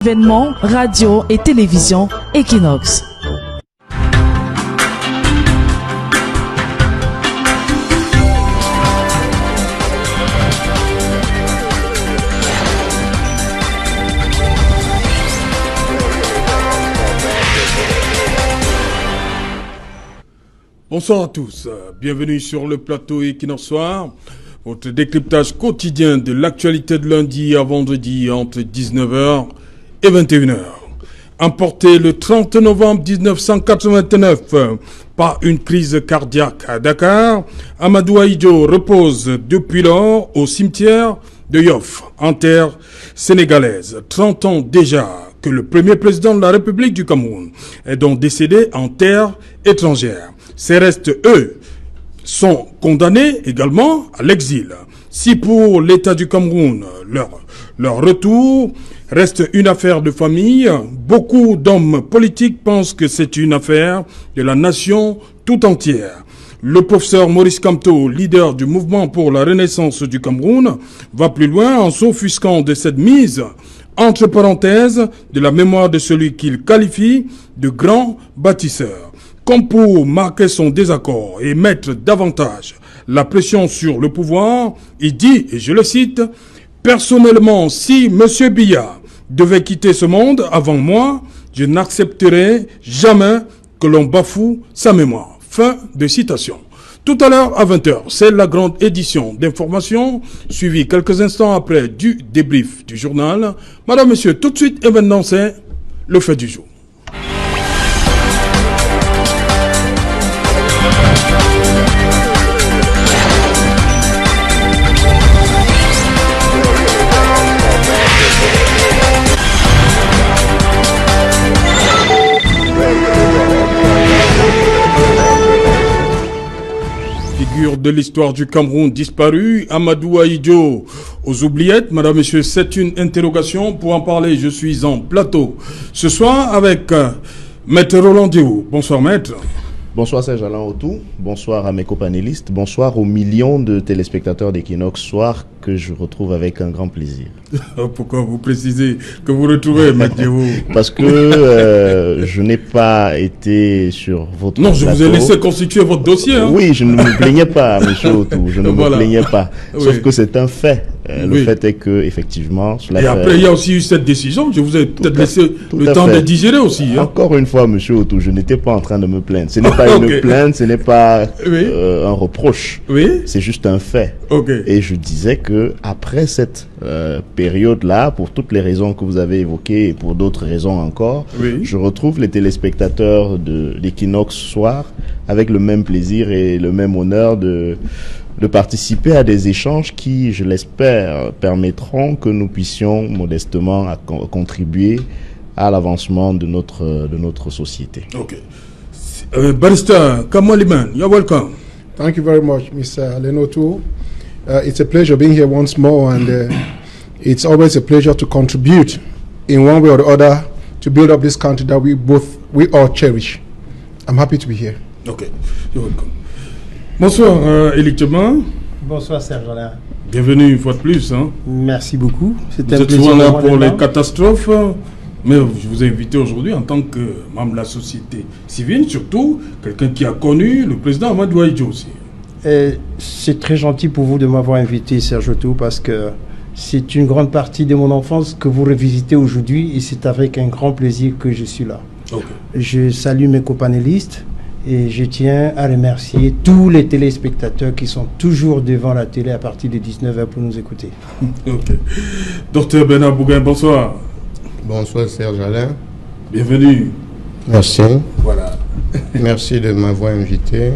Événements, radio et télévision Equinox. Bonsoir à tous, bienvenue sur le plateau Equinox Soir, votre décryptage quotidien de l'actualité de lundi à vendredi entre 19h et 21h. Emporté le 30 novembre 1989 par une crise cardiaque à Dakar, Amadou Ahidjo repose depuis lors au cimetière de Yoff, en terre sénégalaise. 30 ans déjà que le premier président de la République du Cameroun est donc décédé en terre étrangère. Ces restes, eux, sont condamnés également à l'exil. Si pour l'État du Cameroun, leur retour reste une affaire de famille, beaucoup d'hommes politiques pensent que c'est une affaire de la nation tout entière. Le professeur Maurice Kamto, leader du mouvement pour la renaissance du Cameroun, va plus loin en s'offusquant de cette mise entre parenthèses de la mémoire de celui qu'il qualifie de grand bâtisseur. Comme pour marquer son désaccord et mettre davantage la pression sur le pouvoir, il dit, et je le cite, « Personnellement, si M. Biya devait quitter ce monde avant moi, je n'accepterai jamais que l'on bafoue sa mémoire. » Fin de citation. Tout à l'heure, à 20h, c'est la grande édition d'information, suivie quelques instants après du débrief du journal. Madame, Monsieur, tout de suite et maintenant, c'est le fait du jour. De l'histoire du Cameroun disparu, Amadou Ahidjo aux oubliettes. Madame, Monsieur, c'est une interrogation. Pour en parler, je suis en plateau ce soir avec Maître Roland Diou. Bonsoir, Maître. Bonsoir Serge Alain Autou, bonsoir à mes copanélistes, bonsoir aux millions de téléspectateurs d'Equinox Soir que je retrouve avec un grand plaisir. Pourquoi vous précisez que vous retrouvez, Maître Diou? Parce que je n'ai pas été sur votre Non, plateau. je vous ai laissé constituer votre dossier. Hein. Oui, je ne me plaignais pas, monsieur Autou, je ne Voilà. me plaignais pas. Sauf Oui. que c'est un fait. Le Oui. fait est que, effectivement, Et après, il y a aussi eu cette décision. Je vous ai peut-être laissé le temps de digérer aussi. Hein. Encore une fois, monsieur Autou, je n'étais pas en train de me plaindre. Ce n'est pas Ok. une plainte, ce n'est pas Oui. un reproche. Oui. C'est juste un fait. Ok. Et je disais que après cette période-là, pour toutes les raisons que vous avez évoquées et pour d'autres raisons encore, Oui. je retrouve les téléspectateurs de l'Equinox Soir avec le même plaisir et le même honneur de participer à des échanges qui, je l'espère, permettront que nous puissions modestement contribuer à l'avancement de notre société. Okay. Barrister Kamal Liman, you're welcome. Thank you very much, Mr. Lenoto. It's a pleasure being here once more, and it's always a pleasure to contribute in one way or the other to build up this country that we all cherish. I'm happy to be here. Okay, you're welcome. Bonsoir, Élie Tchema. Bonsoir Serge Alain. Bienvenue une fois de plus. Hein. Merci beaucoup. Vous êtes souvent là pour les catastrophes, mais je vous ai invité aujourd'hui en tant que membre de la société civile, surtout quelqu'un qui a connu le président Amadou Ahidjo aussi. C'est très gentil pour vous de m'avoir invité, Serge Autou, parce que c'est une grande partie de mon enfance que vous revisitez aujourd'hui et c'est avec un grand plaisir que je suis là. Okay. Je salue mes copanélistes et je tiens à remercier tous les téléspectateurs qui sont toujours devant la télé à partir de 19h pour nous écouter. Okay. Docteur Bernard Bougain, bonsoir. Bonsoir Serge Alain. Bienvenue. Merci. Voilà. Merci de m'avoir invité.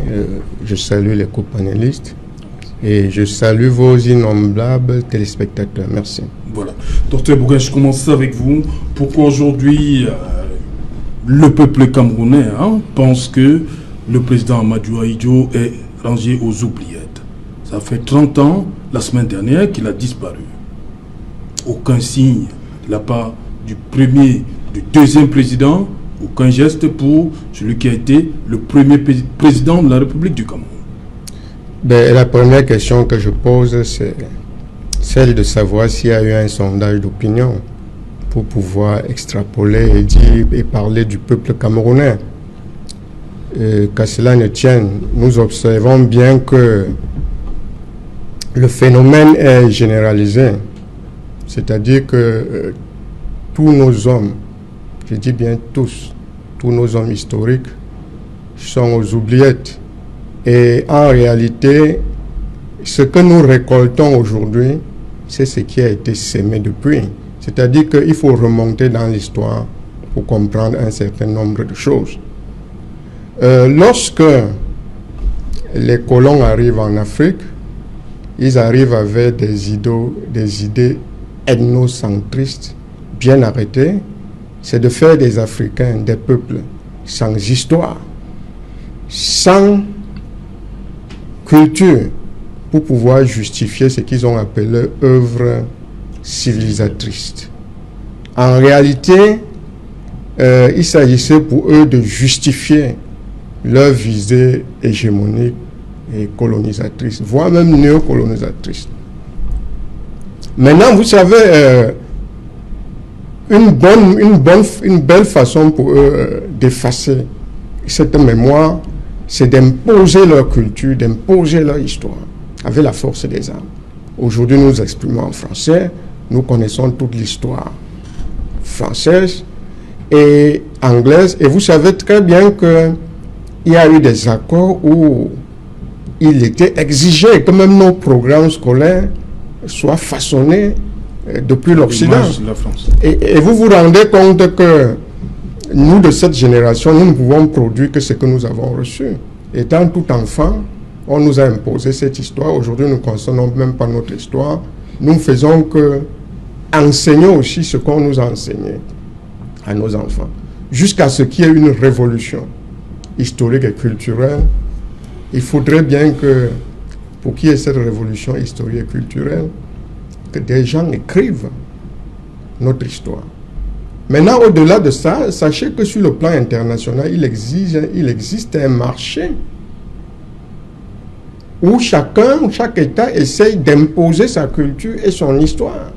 Je salue les copanélistes et je salue vos innombrables téléspectateurs. Merci. Voilà. Docteur Bougain, je commence avec vous. Pourquoi aujourd'hui le peuple camerounais pense que le président Amadou Ahidjo est rangé aux oubliettes? Ça fait 30 ans, la semaine dernière, qu'il a disparu. Aucun signe de la part du deuxième président, aucun geste pour celui qui a été le premier président de la République du Cameroun. La première question que je pose, c'est celle de savoir s'il y a eu un sondage d'opinion pour pouvoir extrapoler et dire et parler du peuple camerounais. Qu'à cela ne tienne, nous observons bien que le phénomène est généralisé, c'est-à-dire que tous nos hommes, je dis bien tous nos hommes historiques sont aux oubliettes. Et en réalité, ce que nous récoltons aujourd'hui, c'est ce qui a été sémé depuis. C'est-à-dire qu'il faut remonter dans l'histoire pour comprendre un certain nombre de choses. Lorsque les colons arrivent en Afrique, ils arrivent avec des idées ethnocentristes bien arrêtées. C'est de faire des Africains des peuples sans histoire, sans culture, pour pouvoir justifier ce qu'ils ont appelé œuvre civilisatrice. En réalité, il s'agissait pour eux de justifier leur visée hégémonique et colonisatrice, voire même néocolonisatrice. Maintenant, vous savez, une belle façon pour eux d'effacer cette mémoire, c'est d'imposer leur culture, d'imposer leur histoire, avec la force des armes. Aujourd'hui, nous exprimons en français, nous connaissons toute l'histoire française et anglaise, et vous savez très bien qu'il y a eu des accords où il était exigé que même nos programmes scolaires soient façonnés depuis l'Occident. Et vous vous rendez compte que nous, de cette génération, nous ne pouvons produire que ce que nous avons reçu. Étant tout enfant, on nous a imposé cette histoire. Aujourd'hui, nous ne concernons même pas notre histoire. Nous ne faisons que enseigner aussi ce qu'on nous a enseigné à nos enfants. Jusqu'à ce qu'il y ait une révolution historique et culturelle. Il faudrait bien que, pour qu'il y ait cette révolution historique et culturelle, que des gens écrivent notre histoire. Maintenant, au-delà de ça, sachez que sur le plan international, il existe un marché où chaque État essaye d'imposer sa culture et son histoire.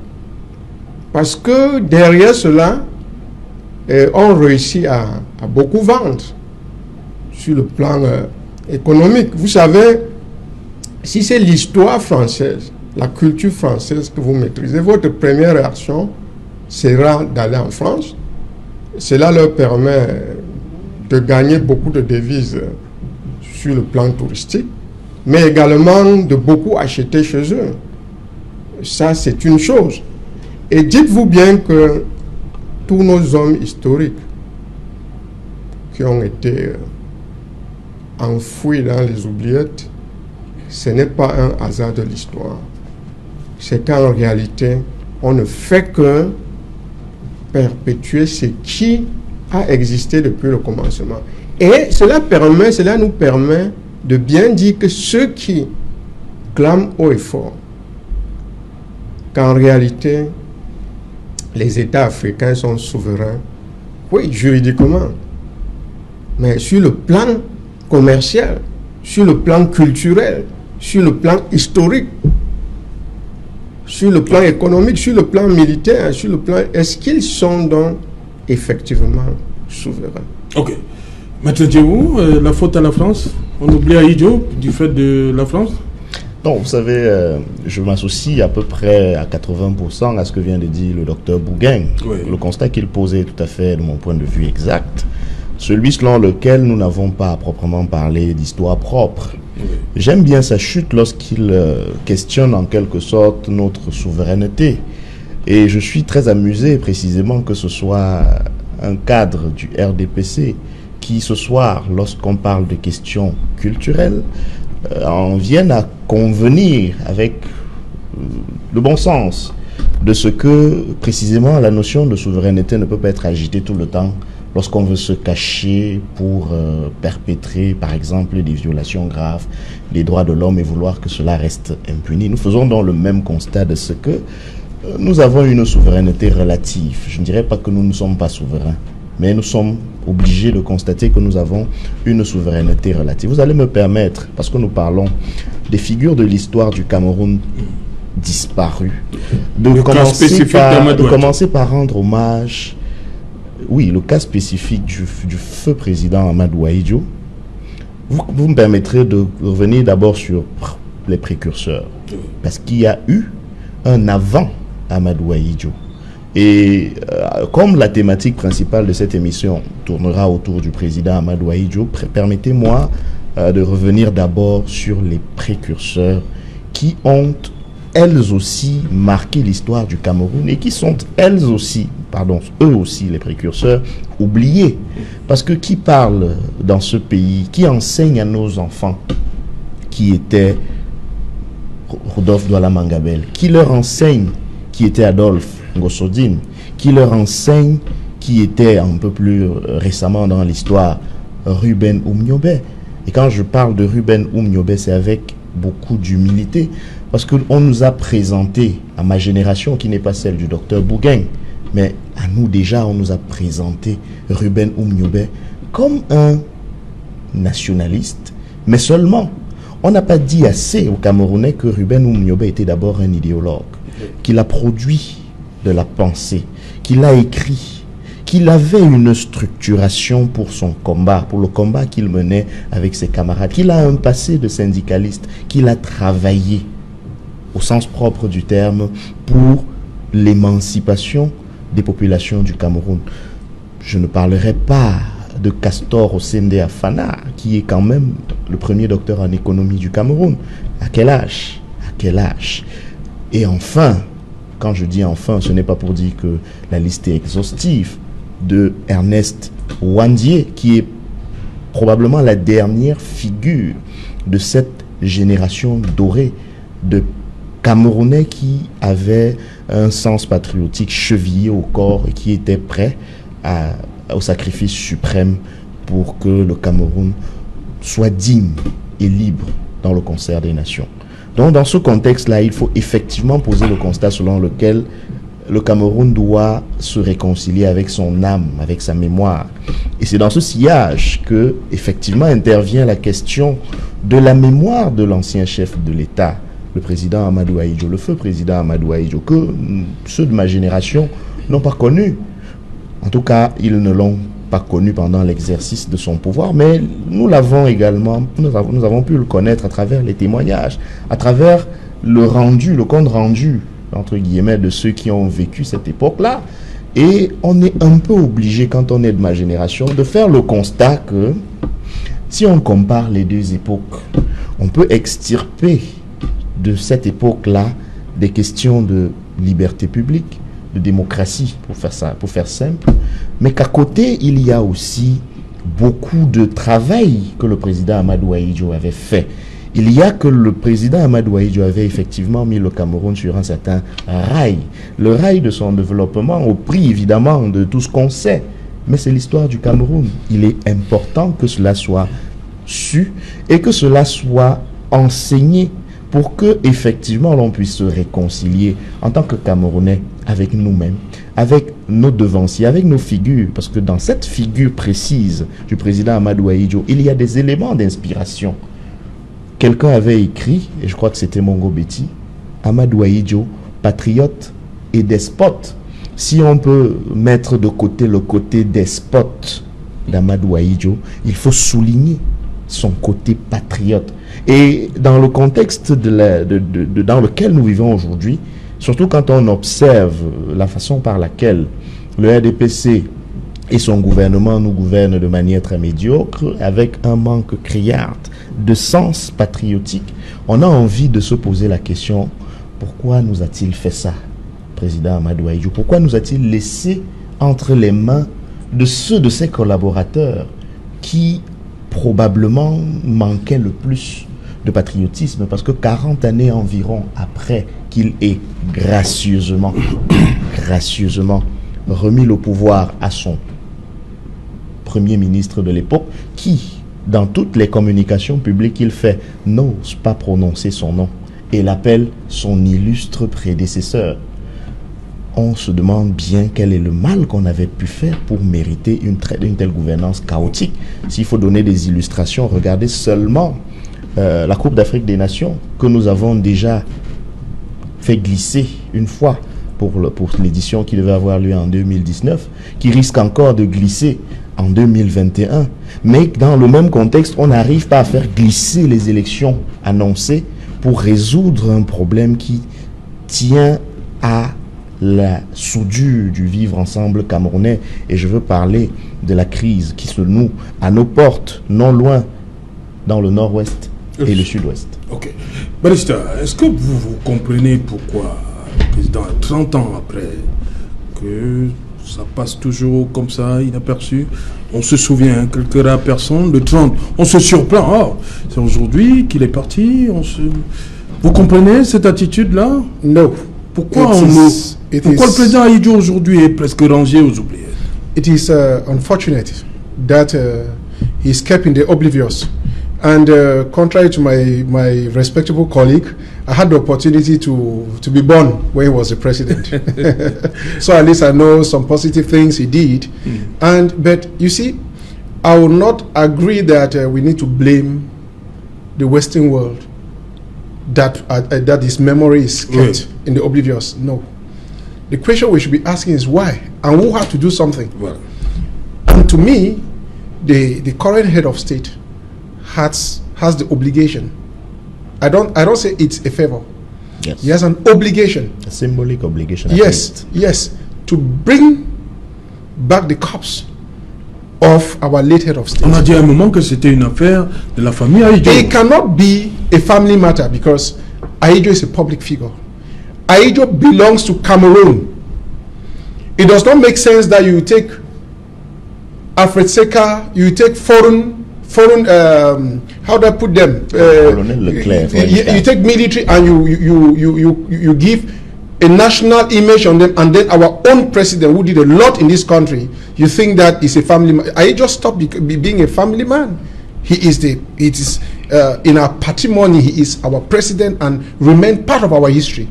Parce que derrière cela, on réussit à beaucoup vendre sur le plan économique. Vous savez, si c'est l'histoire française, la culture française que vous maîtrisez, votre première réaction sera d'aller en France. Cela leur permet de gagner beaucoup de devises sur le plan touristique, mais également de beaucoup acheter chez eux. Ça, c'est une chose. Et dites-vous bien que tous nos hommes historiques qui ont été enfouis dans les oubliettes, ce n'est pas un hasard de l'histoire. C'est qu'en réalité, on ne fait que perpétuer ce qui a existé depuis le commencement. Et cela nous permet de bien dire que ceux qui clament haut et fort qu'en réalité, les États africains sont souverains, oui, juridiquement, mais sur le plan commercial, sur le plan culturel, sur le plan historique, sur le plan économique, sur le plan militaire, sur le plan... Est-ce qu'ils sont donc effectivement souverains? Ok. Maintenant, la faute à la France? On oublie Ahidjo du fait de la France? Non, vous savez, je m'associe à peu près à 80% à ce que vient de dire le docteur Bougain. Oui. Le constat qu'il posait est tout à fait, de mon point de vue, exact. Celui selon lequel nous n'avons pas à proprement parler d'histoire propre. Oui. J'aime bien sa chute lorsqu'il questionne en quelque sorte notre souveraineté. Et je suis très amusé précisément que ce soit un cadre du RDPC qui, ce soir, lorsqu'on parle de questions culturelles, en viennent à convenir avec le bon sens de ce que, précisément, la notion de souveraineté ne peut pas être agitée tout le temps lorsqu'on veut se cacher pour perpétrer, par exemple, des violations graves des droits de l'homme et vouloir que cela reste impuni. Nous faisons donc le même constat de ce que nous avons une souveraineté relative. Je ne dirais pas que nous ne sommes pas souverains, mais nous sommes obligés de constater que nous avons une souveraineté relative. Vous allez me permettre, parce que nous parlons des figures de l'histoire du Cameroun disparu, Le cas spécifique d'Amadou de Ahidjo. commencer par rendre hommage, oui, le cas spécifique du feu président Amadou Ahidjo. Vous me permettrez de revenir d'abord sur les précurseurs, parce qu'il y a eu un avant Amadou Ahidjo. Et comme la thématique principale de cette émission tournera autour du président Amadou Ahidjo, permettez-moi de revenir d'abord sur les précurseurs qui ont elles aussi marqué l'histoire du Cameroun et qui sont elles aussi, eux aussi les précurseurs, oubliés. Parce que qui parle dans ce pays, qui enseigne à nos enfants qui était Rodolphe Douala Mangabel, qui leur enseigne qui était Adolphe Ngosodine, qui leur enseigne qui était un peu plus récemment dans l'histoire Ruben Oumniobé. Et quand je parle de Ruben Oumniobé, c'est avec beaucoup d'humilité, parce qu'on nous a présenté, à ma génération qui n'est pas celle du docteur Bougain, mais à nous déjà, on nous a présenté Ruben Oumniobé comme un nationaliste, mais seulement. On n'a pas dit assez aux Camerounais que Ruben Oumniobé était d'abord un idéologue, qu'il a produit de la pensée, qu'il a écrit, qu'il avait une structuration pour son combat, pour le combat qu'il menait avec ses camarades, qu'il a un passé de syndicaliste, qu'il a travaillé au sens propre du terme pour l'émancipation des populations du Cameroun. Je ne parlerai pas de Castor Osende Afana, qui est quand même le premier docteur en économie du Cameroun. À quel âge? À quel âge? Et enfin, quand je dis enfin, ce n'est pas pour dire que la liste est exhaustive, de Ernest Ouandié, qui est probablement la dernière figure de cette génération dorée de Camerounais qui avaient un sens patriotique chevillé au corps et qui étaient prêts au sacrifice suprême pour que le Cameroun soit digne et libre dans le concert des nations. Donc dans ce contexte-là, il faut effectivement poser le constat selon lequel le Cameroun doit se réconcilier avec son âme, avec sa mémoire. Et c'est dans ce sillage que, effectivement, intervient la question de la mémoire de l'ancien chef de l'État, le président Amadou Ahidjo, le feu président Amadou Ahidjo, que ceux de ma génération n'ont pas connu. En tout cas, ils ne l'ont pas connu pendant l'exercice de son pouvoir, mais nous l'avons également, nous avons pu le connaître à travers les témoignages, à travers le rendu, le compte rendu, entre guillemets, de ceux qui ont vécu cette époque-là. Et on est un peu obligé, quand on est de ma génération, de faire le constat que si on compare les deux époques, on peut extirper de cette époque-là des questions de liberté publique, de démocratie, pour faire simple, mais qu'à côté, il y a aussi beaucoup de travail que le président Amadou Ahidjo avait fait. Il y a que le président Amadou Ahidjo avait effectivement mis le Cameroun sur un certain rail, le rail de son développement, au prix évidemment de tout ce qu'on sait. Mais c'est l'histoire du Cameroun. Il est important que cela soit su et que cela soit enseigné pour que effectivement l'on puisse se réconcilier en tant que Camerounais avec nous-mêmes, avec nos devanciers, avec nos figures, parce que dans cette figure précise du président Amadou Ahidjo, il y a des éléments d'inspiration. Quelqu'un avait écrit, et je crois que c'était Mongo Betty, Amadou Ahidjo, patriote et despote. Si on peut mettre de côté le côté despote d'Amadou Ahidjo, il faut souligner son côté patriote. Et dans le contexte dans lequel nous vivons aujourd'hui, surtout quand on observe la façon par laquelle le RDPC et son gouvernement nous gouvernent de manière très médiocre, avec un manque criard de sens patriotique, on a envie de se poser la question, pourquoi nous a-t-il fait ça, président Amadou Ahidjo? Pourquoi nous a-t-il laissé entre les mains de ceux de ses collaborateurs qui probablement manquaient le plus de patriotisme? Parce que 40 années environ après qu'il ait gracieusement remis le pouvoir à son premier ministre de l'époque, qui, dans toutes les communications publiques qu'il fait, n'ose pas prononcer son nom et l'appelle son illustre prédécesseur. On se demande bien quel est le mal qu'on avait pu faire pour mériter une telle gouvernance chaotique. S'il faut donner des illustrations, regardez seulement la Coupe d'Afrique des Nations que nous avons déjà fait glisser une fois pour l'édition qui devait avoir lieu en 2019, qui risque encore de glisser en 2021. Mais dans le même contexte, on n'arrive pas à faire glisser les élections annoncées pour résoudre un problème qui tient à la soudure du vivre ensemble camerounais. Et je veux parler de la crise qui se noue à nos portes, non loin, dans le nord-ouest et le sud-ouest. Ok. Barista, est-ce que vous comprenez pourquoi le président, 30 ans après, que ça passe toujours comme ça, inaperçu? On se souvient, quelques rares personnes, le 30, on se surprend. Ah, c'est aujourd'hui qu'il est parti. Vous comprenez cette attitude-là? No. Pourquoi le président Ahidjo aujourd'hui est presque rangé aux oubliettes? It is unfortunate that he's kept in the oblivious. And contrary to my respectable colleague, I had the opportunity to be born when he was the president. So at least I know some positive things he did. But you see, I will not agree that we need to blame the Western world that his memory is kept in the oblivious. No. The question we should be asking is why, and who had to do something. Voilà. And to me, the current head of state has the obligation. I don't say it's a favor. Yes. He has an obligation. A symbolic obligation. Yes, to bring back the corpse of our late head of state. On a dit à un moment que c'était une affaire de la famille Ahidjo. It cannot be a family matter because Ahidjo is a public figure. Ahidjo belongs to Cameroon. It does not make sense that you take Alfred Seka, you take foreign how do I put them? Colonel Leclerc, you take military and you give a national image on them, and then our own president, who did a lot in this country, you think that is a family man. I just stop being a family man. It is in our patrimony. He is our president and remain part of our history.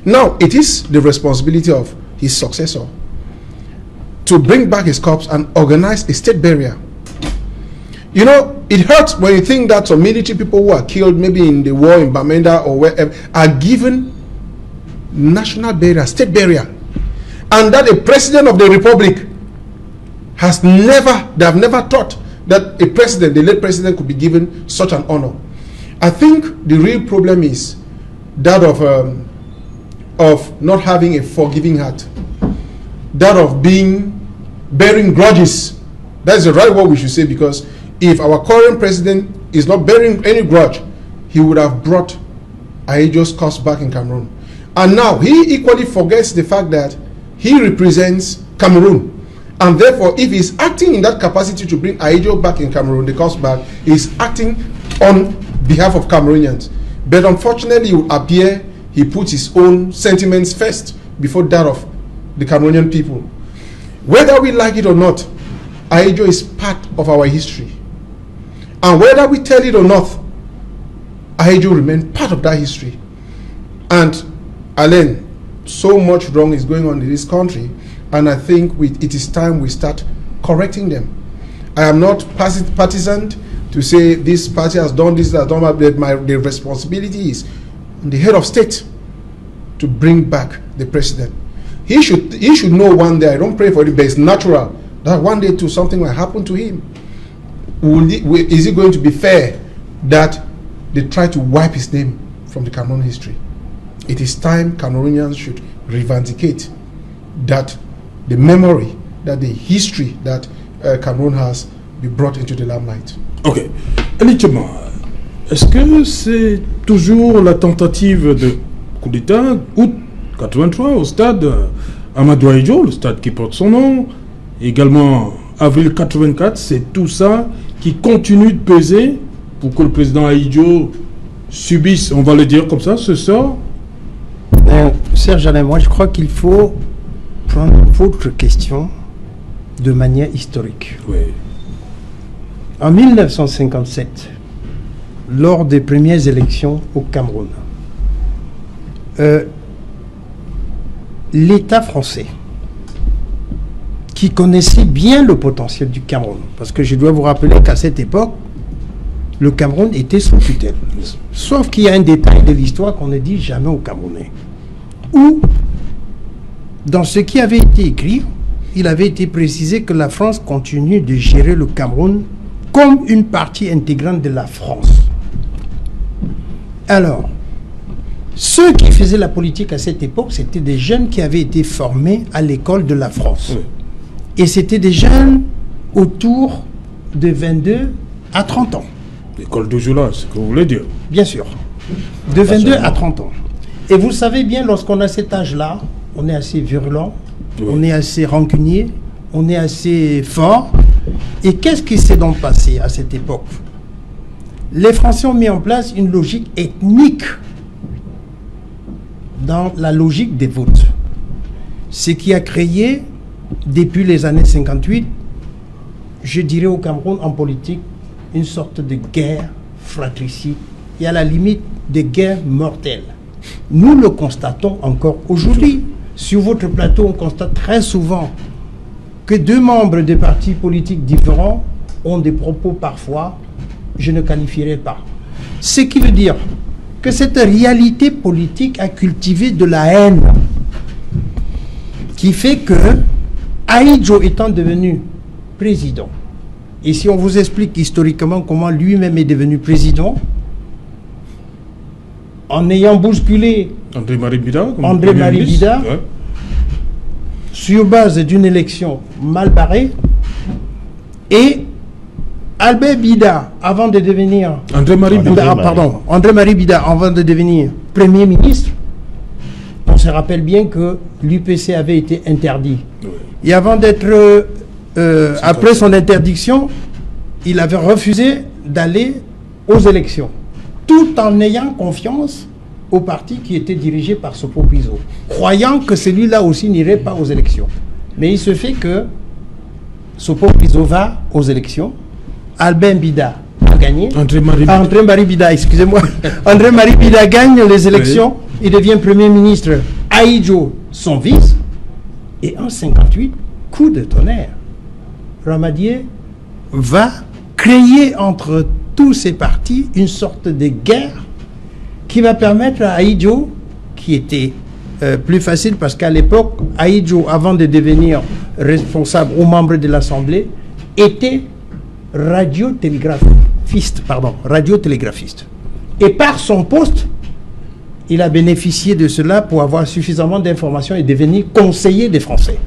Now it is the responsibility of his successor to bring back his corpse and organize a state burial. You know, it hurts when you think that some military people who are killed, maybe in the war in Bamenda or wherever, are given national burial, state burial, and that a president of the republic they have never thought that a president, the late president, could be given such an honor. I think the real problem is that of not having a forgiving heart, that of bearing grudges. That's the right word we should say, because if our current president is not bearing any grudge, he would have brought Ahidjo's corpse back in Cameroon. And now he equally forgets the fact that he represents Cameroon. And therefore, if he's acting in that capacity to bring Ahidjo back in Cameroon, the corpse back, he's acting on behalf of Cameroonians. But unfortunately, it will appear he puts his own sentiments first before that of the Cameroonian people. Whether we like it or not, Ahidjo is part of our history. And whether we tell it or not, Ahidjo remains part of that history. And Alain, so much wrong is going on in this country, and I think it is time we start correcting them. I am not partisan to say this party has done this, has done that, but the responsibility is on the head of state to bring back the president. He should know one day, I don't pray for it, but it's natural that one day too something will happen to him. Is it going to be fair that they try to wipe his name from the Cameroon history? It is time Cameroonians should revindicate that the memory, that the history that Cameroon has be brought into the limelight. Ok. Elichema, est-ce que c'est toujours la tentative de coup d'État août 83 au stade Amadou Ahidjo, le stade qui porte son nom, également avril 84, c'est tout ça qui continue de peser pour que le président Ahidjo subisse, on va le dire comme ça, ce sort? Serge Alain, moi je crois qu'il faut prendre votre question de manière historique. Oui. En 1957, lors des premières élections au Cameroun, l'État français, qui connaissait bien le potentiel du Cameroun, parce que je dois vous rappeler qu'à cette époque, le Cameroun était sous tutelle. Sauf qu'il y a un détail de l'histoire qu'on ne dit jamais aux Camerounais. où, dans ce qui avait été écrit, il avait été précisé que la France continue de gérer le Cameroun comme une partie intégrante de la France. Alors, ceux qui faisaient la politique à cette époque, c'était des jeunes qui avaient été formés à l'école de la France. Oui. Et c'était des jeunes autour de 22 à 30 ans. L'école de Joula, c'est ce que vous voulez dire. Bien sûr. De 22 à 30 ans. Et vous savez bien, lorsqu'on a cet âge-là, on est assez virulent, Oui. on est assez rancunier, on est assez fort. Et qu'est-ce qui s'est donc passé à cette époque? Les Français ont mis en place une logique ethnique dans la logique des votes. Ce qui a créé, depuis les années 58, je dirais au Cameroun en politique, une sorte de guerre fratricide et à la limite de guerre mortelle. Nous le constatons encore aujourd'hui. Sur votre plateau, on constate très souvent que deux membres de partis politiques différents ont des propos parfois, je ne qualifierais pas. Ce qui veut dire que cette réalité politique a cultivé de la haine qui fait que Ahidjo étant devenu président, et si on vous explique historiquement comment lui-même est devenu président, en ayant bousculé André-Marie Bida. André-Marie Bida, ouais. sur base d'une élection mal barrée, et Albert Bida, avant de devenir... André-Marie Bida. André-Marie Bida, avant de devenir Premier ministre, on se rappelle bien que l'UPC avait été interdit. Oui. Et avant d'être... après son interdiction, il avait refusé d'aller aux élections, tout en ayant confiance au parti qui était dirigé par Sopo Piso, croyant que celui-là aussi n'irait pas aux élections. Mais il se fait que Sopo Piso va aux élections, Albert Bida a gagné, André-Marie Bida, excusez-moi, André-Marie Bida gagne les élections, il devient Premier ministre, Ahidjo son vice, et en 58, coup de tonnerre, Ramadier va créer entre tous ces partis une sorte de guerre qui va permettre à Ahidjo, qui était plus facile parce qu'à l'époque, Ahidjo, avant de devenir responsable ou membre de l'Assemblée, était radiotélégraphiste. Et par son poste, il a bénéficié de cela pour avoir suffisamment d'informations et devenir conseiller des Français.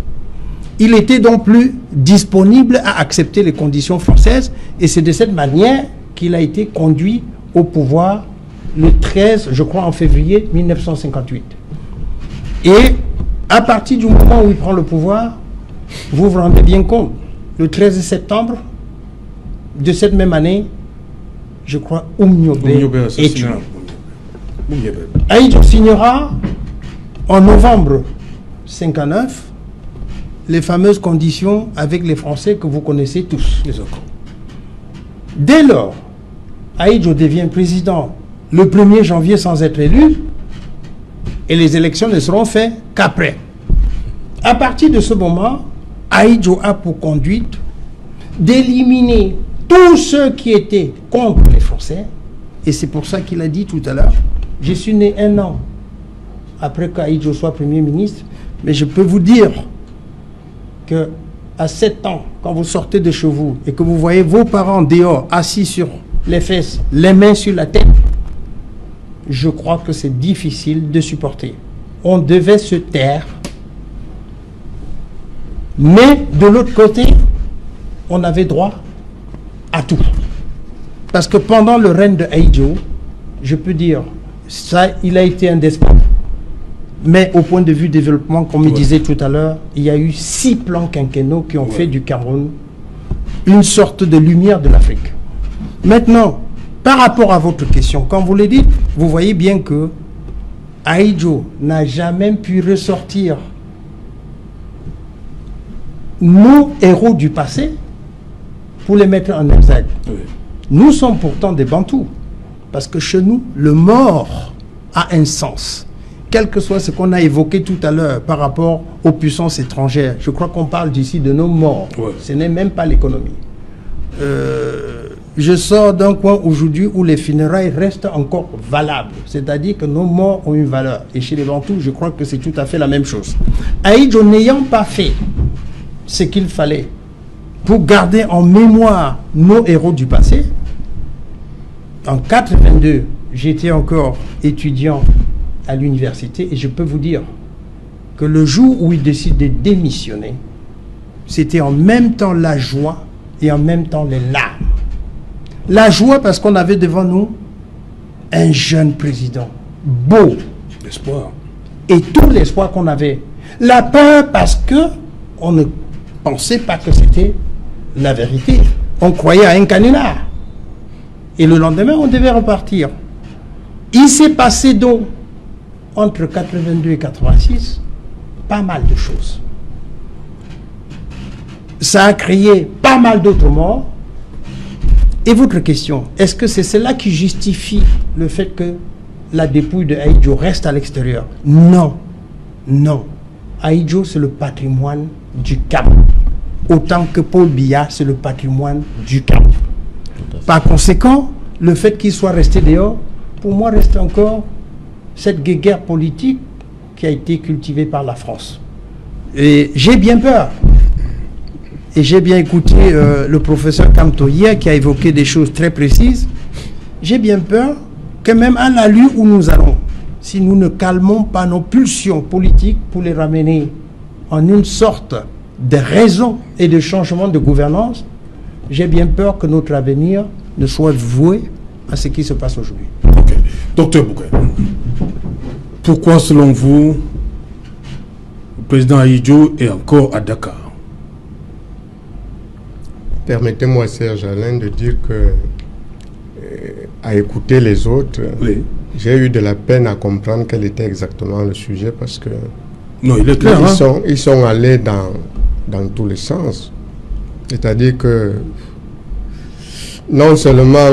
Il était donc plus disponible à accepter les conditions françaises et c'est de cette manière qu'il a été conduit au pouvoir le 13, je crois, en février 1958. Et à partir du moment où il prend le pouvoir, vous vous rendez bien compte, le 13 septembre de cette même année, je crois, Oumniobé est tué. Ahidjo signera en novembre 59 les fameuses conditions avec les Français que vous connaissez tous. Dès lors, Ahidjo devient président le 1er janvier sans être élu et les élections ne seront faites qu'après. À partir de ce moment, Ahidjo a pour conduite d'éliminer tous ceux qui étaient contre les Français et c'est pour ça qu'il a dit tout à l'heure, je suis né 1 an après qu'Ahidjo soit Premier ministre, mais je peux vous dire que à 7 ans, quand vous sortez de chez vous et que vous voyez vos parents dehors, assis sur les fesses, les mains sur la tête, je crois que c'est difficile de supporter. On devait se taire. Mais de l'autre côté, on avait droit à tout. Parce que pendant le règne de Ahidjo, je peux dire, ça, il a été un despote. Mais au point de vue développement, comme il disait tout à l'heure, il y a eu 6 plans quinquennaux qui ont fait du Cameroun une sorte de lumière de l'Afrique. Maintenant, par rapport à votre question, quand vous le dites, vous voyez bien que Ahidjo n'a jamais pu ressortir nos héros du passé pour les mettre en exergue. Oui. Nous sommes pourtant des Bantous, parce que chez nous, le mort a un sens. Quel que soit ce qu'on a évoqué tout à l'heure par rapport aux puissances étrangères, je crois qu'on parle d'ici de nos morts. Ouais. Ce n'est même pas l'économie. je sors d'un coin aujourd'hui où les funérailles restent encore valables. C'est-à-dire que nos morts ont une valeur. Et chez les Bantous, je crois que c'est tout à fait la même chose. Ahidjo n'ayant pas fait ce qu'il fallait pour garder en mémoire nos héros du passé, en 82, j'étais encore étudiant à l'université et je peux vous dire que le jour où il décide de démissionner, c'était en même temps la joie et en même temps les larmes. La joie parce qu'on avait devant nous un jeune président, beau. L'espoir. Et tout l'espoir qu'on avait. La peur parce que on ne pensait pas que c'était la vérité. On croyait à un canular. Et le lendemain, on devait repartir. Il s'est passé donc, entre 82 et 86, pas mal de choses. Ça a créé pas mal d'autres morts. Et votre question, est-ce que c'est cela qui justifie le fait que la dépouille de Ahidjo reste à l'extérieur? Non. Non. Ahidjo, c'est le patrimoine du Cap. Autant que Paul Biya, c'est le patrimoine du Cap. Par conséquent, le fait qu'il soit resté dehors, pour moi, reste encore cette guerre politique qui a été cultivée par la France. Et j'ai bien peur. Et j'ai bien écouté le professeur Kamto hier qui a évoqué des choses très précises. J'ai bien peur que même à l'allure où nous allons, si nous ne calmons pas nos pulsions politiques pour les ramener en une sorte de raison et de changement de gouvernance, j'ai bien peur que notre avenir ne soit voué à ce qui se passe aujourd'hui. Ok. Docteur Bouquet, pourquoi selon vous, le président Ahidjo est encore à Dakar? Permettez-moi, Serge Alain, de dire que, à écouter les autres, Oui. j'ai eu de la peine à comprendre quel était exactement le sujet parce que Non, il est clair. ils sont allés dans tous les sens. C'est-à-dire que non seulement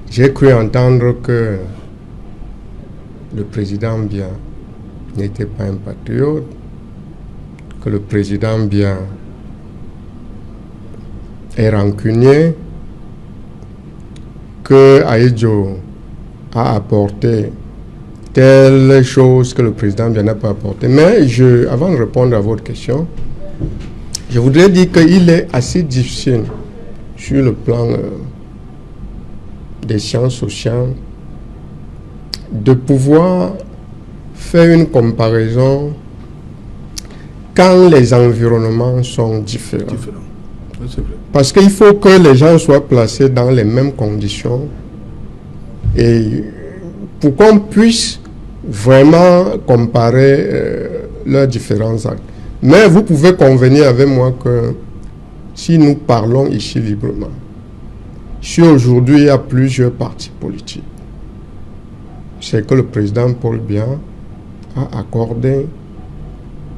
j'ai cru entendre que le président Biya n'était pas un patriote, que le président Biya est rancunier, que Ahidjo a apporté telle chose que le président Biya n'a pas apporté. Mais avant de répondre à votre question, je voudrais dire qu'il est assez difficile sur le plan des sciences sociales de pouvoir faire une comparaison quand les environnements sont différents. Oui, c'est vrai. Parce qu'il faut que les gens soient placés dans les mêmes conditions et pour qu'on puisse vraiment comparer leurs différents actes. Mais vous pouvez convenir avec moi que si nous parlons ici librement, si aujourd'hui il y a plusieurs partis politiques, c'est que le président Paul Biya a accordé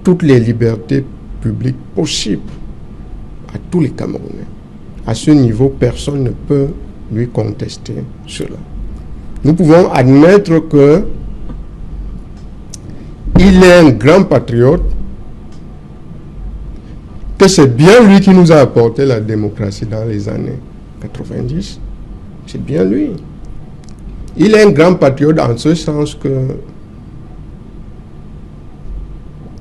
toutes les libertés publiques possibles à tous les Camerounais. À ce niveau, personne ne peut lui contester cela. Nous pouvons admettre que il est un grand patriote, que c'est bien lui qui nous a apporté la démocratie dans les années 90. C'est bien lui. Il est un grand patriote en ce sens que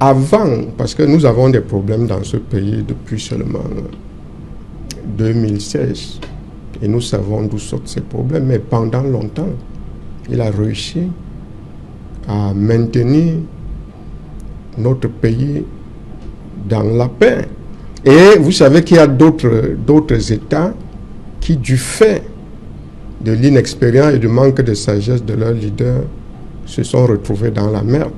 avant, parce que nous avons des problèmes dans ce pays depuis seulement 2016, et nous savons d'où sortent ces problèmes, mais pendant longtemps, il a réussi à maintenir notre pays dans la paix. Et vous savez qu'il y a d'autres États qui, du fait de l'inexpérience et du manque de sagesse de leurs leaders, se sont retrouvés dans la merde.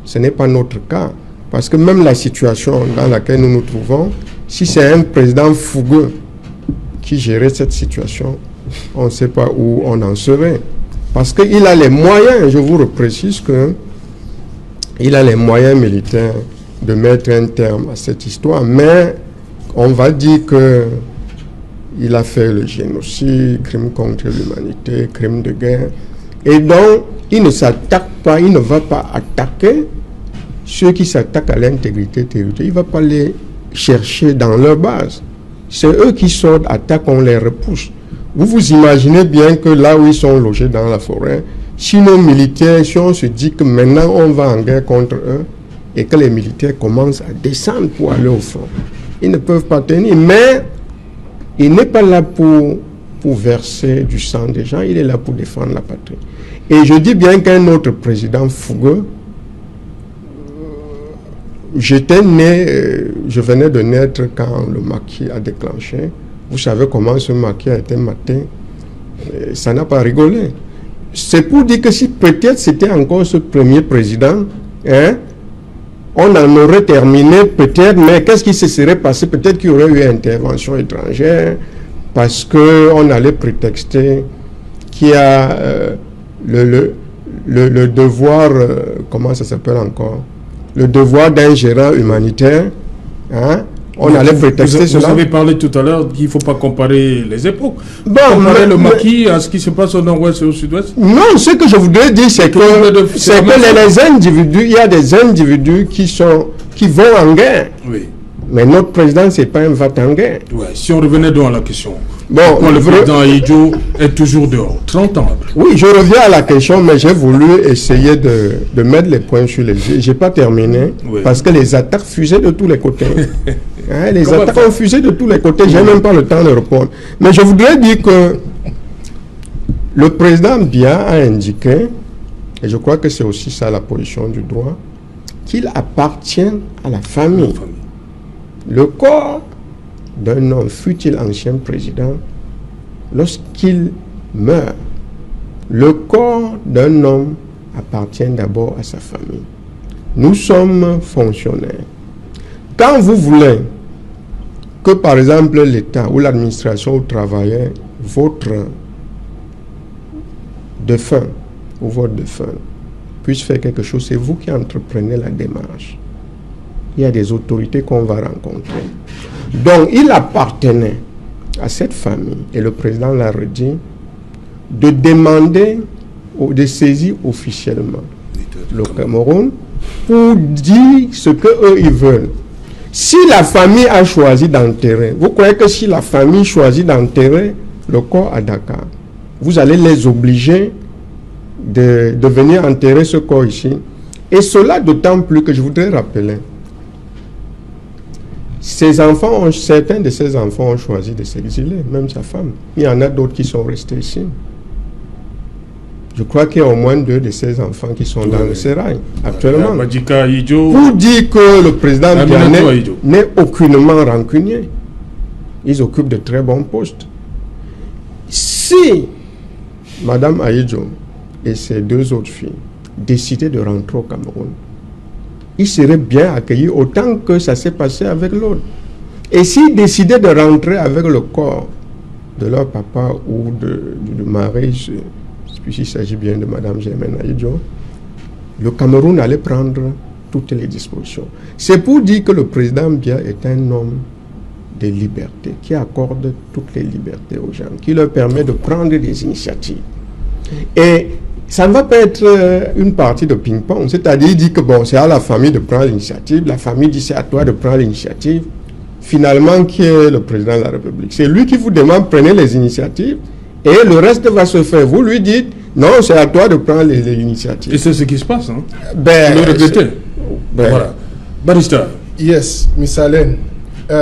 Ce n'est pas notre cas. Parce que même la situation dans laquelle nous nous trouvons, si c'est un président fougueux qui gérait cette situation, on ne sait pas où on en serait. Parce qu'il a les moyens, je vous reprécise qu'il a les moyens militaires de mettre un terme à cette histoire, mais on va dire qu'il a fait le génocide, crime contre l'humanité, crime de guerre, et donc il ne s'attaque pas, il ne va pas attaquer ceux qui s'attaquent à l'intégrité territoriale, il ne va pas les chercher dans leur base. c'est eux qui sortent, attaquent, on les repousse. Vous vous imaginez bien que là où ils sont logés dans la forêt, si nos militaires, si on se dit que maintenant on va en guerre contre eux, et que les militaires commencent à descendre pour aller au front, ils ne peuvent pas tenir. Mais il n'est pas là pour verser du sang des gens, il est là pour défendre la patrie. Et je dis bien qu'un autre président fougueux, j'étais né, je venais de naître quand le maquis a déclenché. Vous savez comment ce maquis a été maté. Ça n'a pas rigolé. C'est pour dire que si peut-être c'était encore ce premier président, hein, on en aurait terminé peut-être, mais qu'est-ce qui se serait passé? Peut-être qu'il y aurait eu intervention étrangère, parce qu'on allait prétexter qu'il y a le devoir, comment ça s'appelle encore? Le devoir d'un gérant humanitaire, hein? On allait prétexter cela. Vous avez parlé tout à l'heure qu'il ne faut pas comparer les époques. Bon, comparer le maquis à ce qui se passe au nord-ouest et au sud-ouest. Non, ce que je voudrais dire, c'est que les individus, il y a des individus qui vont en guerre. Oui. Mais notre président, c'est pas un va en guerre. Ouais, si on revenait donc à la question. Bon, pourquoi le président Ahidjo est toujours dehors? 30 ans après. Oui, je reviens à la question, mais j'ai voulu essayer de mettre les points sur les yeux. Je n'ai pas terminé, oui, parce que les attaques fusaient de tous les côtés. Hein, les attaques ont fusé de tous les côtés. Je n'ai même pas le temps de répondre. Mais je voudrais dire que le président Biya a indiqué, et je crois que c'est aussi ça la position du droit, qu'il appartient à la famille. Le corps d'un homme, fut-il ancien président, lorsqu'il meurt, le corps d'un homme appartient d'abord à sa famille. Nous sommes fonctionnaires. Quand vous voulez que, par exemple, l'État ou l'administration ou travailleur, votre défunt ou votre défunt puisse faire quelque chose, c'est vous qui entreprenez la démarche. Il y a des autorités qu'on va rencontrer. Donc, il appartenait à cette famille, et le président l'a redit, de demander ou de saisir officiellement le Cameroun pour dire ce qu'eux ils veulent. Si la famille a choisi d'enterrer, vous croyez que si la famille choisit d'enterrer le corps à Dakar, vous allez les obliger de venir enterrer ce corps ici? Et cela d'autant plus que je voudrais rappeler, certains de ces enfants ont choisi de s'exiler, même sa femme. Il y en a d'autres qui sont restés ici. Je crois qu'il y a au moins 2 de ces enfants qui sont dans le sérail actuellement. Pour dire que le président Biya n'est aucunement rancunier. Ils occupent de très bons postes. Si Madame Ahidjo et ses 2 autres filles décidaient de rentrer au Cameroun, ils seraient bien accueillis autant que ça s'est passé avec l'autre. Et s'ils décidaient de rentrer avec le corps de leur papa ou du mari, puisqu'il s'agit bien de Mme Germaine Ahidjo, le Cameroun allait prendre toutes les dispositions. C'est pour dire que le président Biya est un homme de liberté, qui accorde toutes les libertés aux gens, qui leur permet de prendre des initiatives. Et ça ne va pas être une partie de ping-pong, c'est-à-dire il dit que bon, c'est à la famille de prendre l'initiative, la famille dit c'est à toi de prendre l'initiative. Finalement, qui est le président de la République? C'est lui qui vous demande prenez les initiatives et le reste va se faire. Vous lui dites non, c'est à toi de prendre les initiatives. Et c'est ce qui se passe, hein? Ben, le regretter. Voilà. Barrister. Yes, Mr. Allen.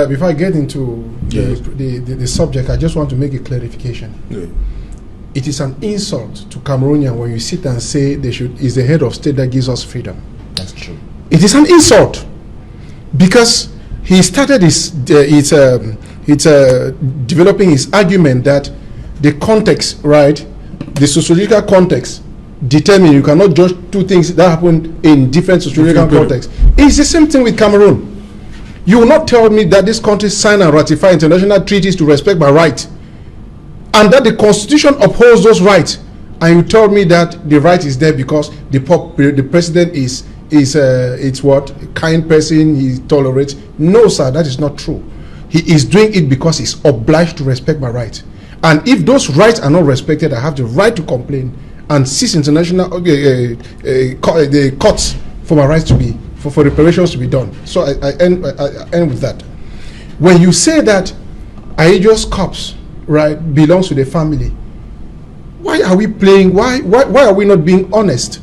Before I get into the subject, I just want to make a clarification. Yeah. It is an insult to Cameroonian when you sit and say it's the head of state that gives us freedom. That's true. It is an insult because he started developing his argument that the context, right, the sociological context, determine you cannot judge 2 things that happen in different sociological contexts. It's the same thing with Cameroon. You will not tell me that this country signed and ratified international treaties to respect my right, and that the Constitution upholds those rights, and you tell me that the right is there because the president is it's what a kind person, he tolerates. No, sir, that is not true. He is doing it because he's obliged to respect my rights, and if those rights are not respected, I have the right to complain and seize international the courts for my rights to be for reparations to be done. So I end with that. When you say that Aidio's corpse, right, belongs to the family. Why are we playing? Why are we not being honest?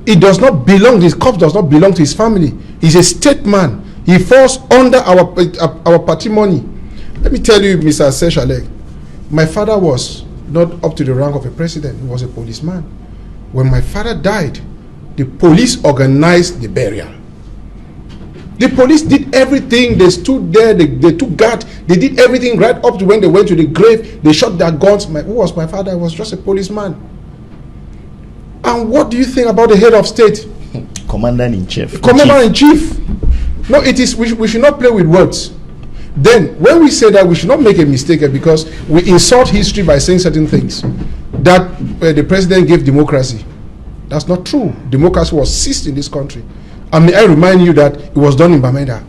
It does not belong. His corpse does not belong to his family. He's a state man. He falls under our patrimony. Let me tell you, Mr. Seshalek, my father was not up to the rank of a president. He was a policeman. When my father died, the police organized the burial. The police did everything. They stood there. They took guard. They did everything right up to when they went to the grave. They shot their guns. Who was my father? He was just a policeman. And what do you think about the head of state? Commander-in-chief. Commander-in-chief. No, it is. We should not play with words. Then, when we say that, we should not make a mistake because we insult history by saying certain things. That the president gave democracy. That's not true. Democracy was seized in this country. And may I remind you that it was done in Bamenda.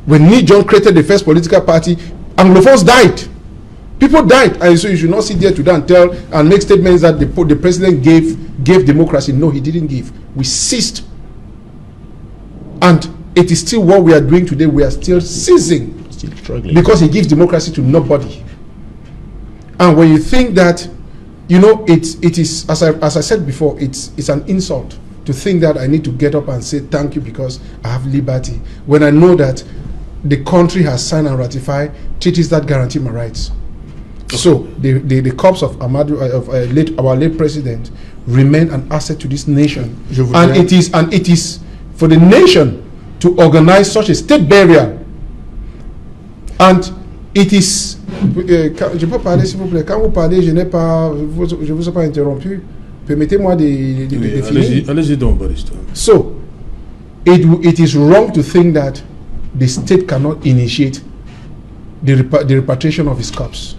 When Ni John created the first political party, Anglophones died. People died. And so you should not sit there today and tell and make statements that the president gave democracy. No, he didn't give. We seized. And it is still what we are doing today. We are still seizing. Still struggling. Because he gives democracy to nobody. And when you think that, you know, it is, as I said before, it's an insult to think that I need to get up and say thank you because I have liberty, when I know that the country has signed and ratified treaties that guarantee my rights. So the corpse of our late president remain an asset to this nation, and it is for the nation to organize such a state burial. And it is. Je peux parler s'il vous plaît. Quand vous parlez, je vous ai pas interrompu. Permettez-moi de finir. Allez-y donc, Barrister. So, it is wrong to think that the state cannot initiate the repatriation of his corpse.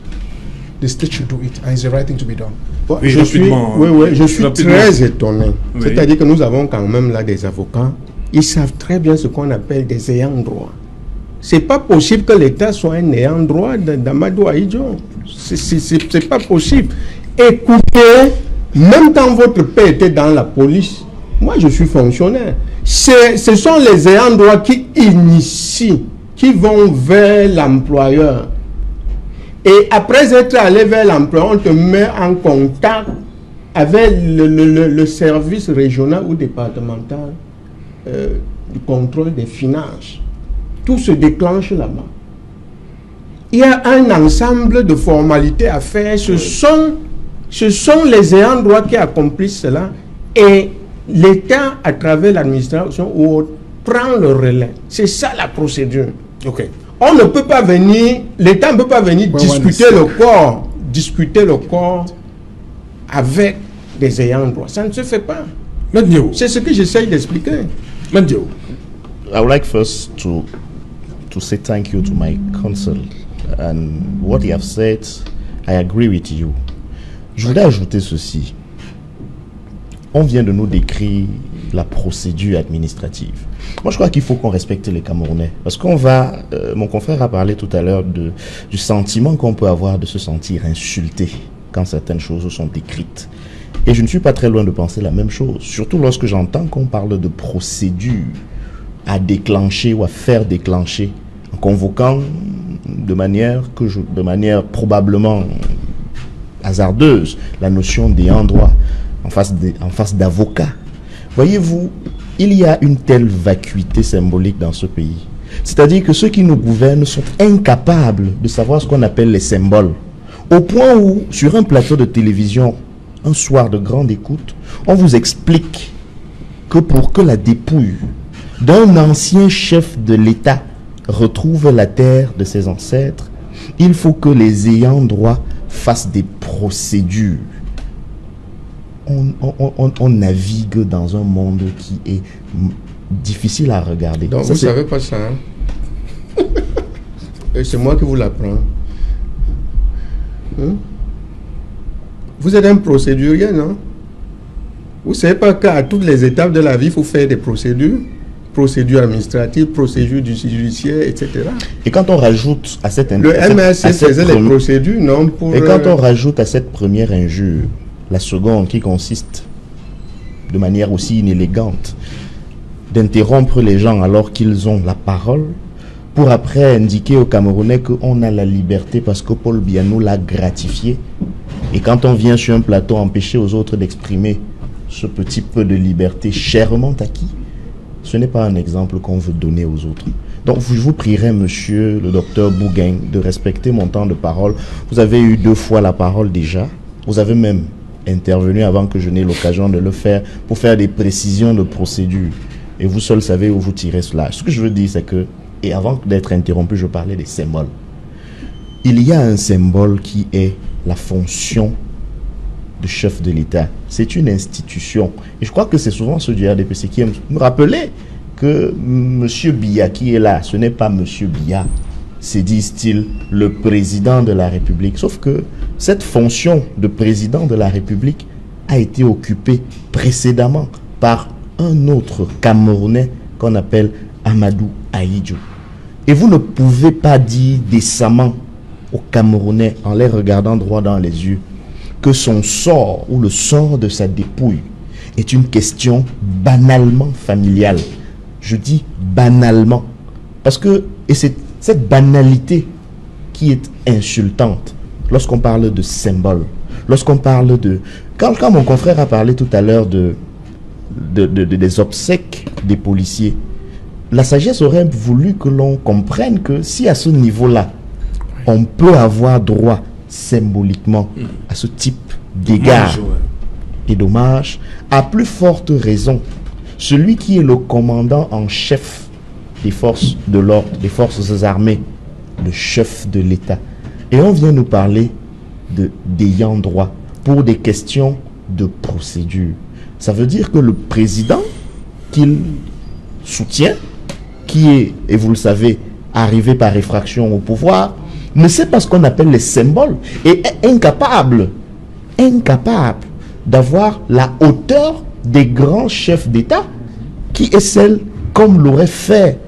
The state should do it, and it's the right thing to be done. Oui, je suis très étonné. Oui. C'est-à-dire que nous avons quand même là des avocats. Ils savent très bien ce qu'on appelle des ayants droit. C'est pas possible que l'État soit un ayant droit d'Amadou Ahidjo. C'est pas possible. Écoutez, même quand votre père était dans la police, moi je suis fonctionnaire. Ce sont les ayants droit qui initient, qui vont vers l'employeur. Et après être allé vers l'employeur, on te met en contact avec le service régional ou départemental du contrôle des finances. Tout se déclenche là-bas. Il y a un ensemble de formalités à faire. Ce sont les ayants droit qui accomplissent cela et l'État, à travers l'administration, prend le relais. C'est ça la procédure. Ok. On ne peut pas venir, l'État ne peut pas venir discuter le corps avec des ayants droit. Ça ne se fait pas. C'est ce que j'essaye d'expliquer. I would like first to say thank you to my counsel, and what you have said, I agree with you. Je voudrais ajouter ceci. On vient de nous décrire la procédure administrative. Moi, je crois qu'il faut qu'on respecte les Camerounais. Parce qu'on va... mon confrère a parlé tout à l'heure du sentiment qu'on peut avoir de se sentir insulté quand certaines choses sont décrites. Et je ne suis pas très loin de penser la même chose. Surtout lorsque j'entends qu'on parle de procédure à déclencher ou à faire déclencher en convoquant de manière probablement hasardeuse la notion d'ayant droit en face d'avocats. Voyez-vous, il y a une telle vacuité symbolique dans ce pays. C'est-à-dire que ceux qui nous gouvernent sont incapables de savoir ce qu'on appelle les symboles. Au point où, sur un plateau de télévision, un soir de grande écoute, on vous explique que pour que la dépouille d'un ancien chef de l'État retrouve la terre de ses ancêtres, il faut que les ayants droit fassent des procédures. On navigue dans un monde qui est difficile à regarder. Donc ça, vous ne savez pas ça, hein? Et c'est moi qui vous l'apprends. Hein? Vous êtes un procédurier, non? Vous ne savez pas qu'à toutes les étapes de la vie, il faut faire des procédures? Procédures administratives, procédures judiciaires, etc. Et quand on rajoute à cette... Le MRC faisait les procédures, non? Et quand on rajoute à cette première injure la seconde qui consiste de manière aussi inélégante d'interrompre les gens alors qu'ils ont la parole, pour après indiquer aux Camerounais qu'on a la liberté parce que Paul Biya nous l'a gratifié. Et quand on vient sur un plateau empêcher aux autres d'exprimer ce petit peu de liberté chèrement acquis, ce n'est pas un exemple qu'on veut donner aux autres. Donc je vous prierai, monsieur le docteur Bougain, de respecter mon temps de parole. Vous avez eu 2 fois la parole déjà. Vous avez même intervenu avant que je n'ai l'occasion de le faire pour faire des précisions de procédure. Et vous seul savez où vous tirez cela. Ce que je veux dire, c'est que, et avant d'être interrompu, je parlais des symboles. Il y a un symbole qui est la fonction de chef de l'État. C'est une institution. Et je crois que c'est souvent ceux du RDPC qui aiment me rappeler que M. Biya qui est là, ce n'est pas M. Biya, c'est, disent-ils, le président de la République. Sauf que cette fonction de président de la République a été occupée précédemment par un autre Camerounais qu'on appelle Amadou Ahidjo. Et vous ne pouvez pas dire décemment aux Camerounais, en les regardant droit dans les yeux, que son sort ou le sort de sa dépouille est une question banalement familiale. Je dis banalement. Parce que, et c'est cette banalité qui est insultante lorsqu'on parle de symbole, lorsqu'on parle de... Quand mon confrère a parlé tout à l'heure des obsèques des policiers, la sagesse aurait voulu que l'on comprenne que si à ce niveau-là, on peut avoir droit symboliquement à ce type d'égards et d'hommages, à plus forte raison, celui qui est le commandant en chef des forces de l'ordre, des forces armées, le chef de l'État. Et on vient nous parler d'ayant droit pour des questions de procédure. Ça veut dire que le président qu'il soutient, qui est, et vous le savez, arrivé par effraction au pouvoir, ne sait pas ce qu'on appelle les symboles et est incapable d'avoir la hauteur des grands chefs d'État qui est celle, comme l'aurait fait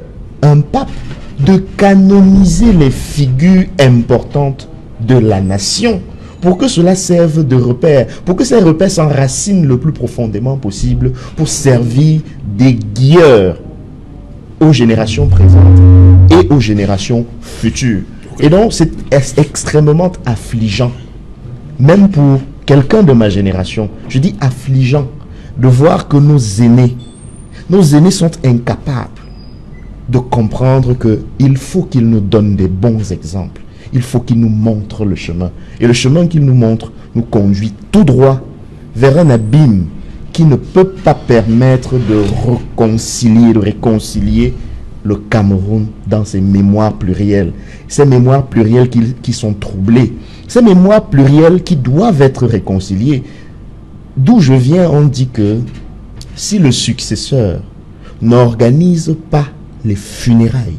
un pape, de canoniser les figures importantes de la nation pour que cela serve de repère, pour que ces repères s'enracinent le plus profondément possible pour servir des guilleurs aux générations présentes et aux générations futures. Et donc, c'est extrêmement affligeant, même pour quelqu'un de ma génération, je dis affligeant, de voir que nos aînés sont incapables de comprendre qu'il faut qu'ils nous donnent des bons exemples. Il faut qu'ils nous montrent le chemin. Et le chemin qu'ils nous montrent nous conduit tout droit vers un abîme qui ne peut pas permettre de réconcilier le Cameroun dans ses mémoires plurielles. Ces mémoires plurielles qui sont troublées. Ces mémoires plurielles qui doivent être réconciliées. D'où je viens, on dit que si le successeur n'organise pas les funérailles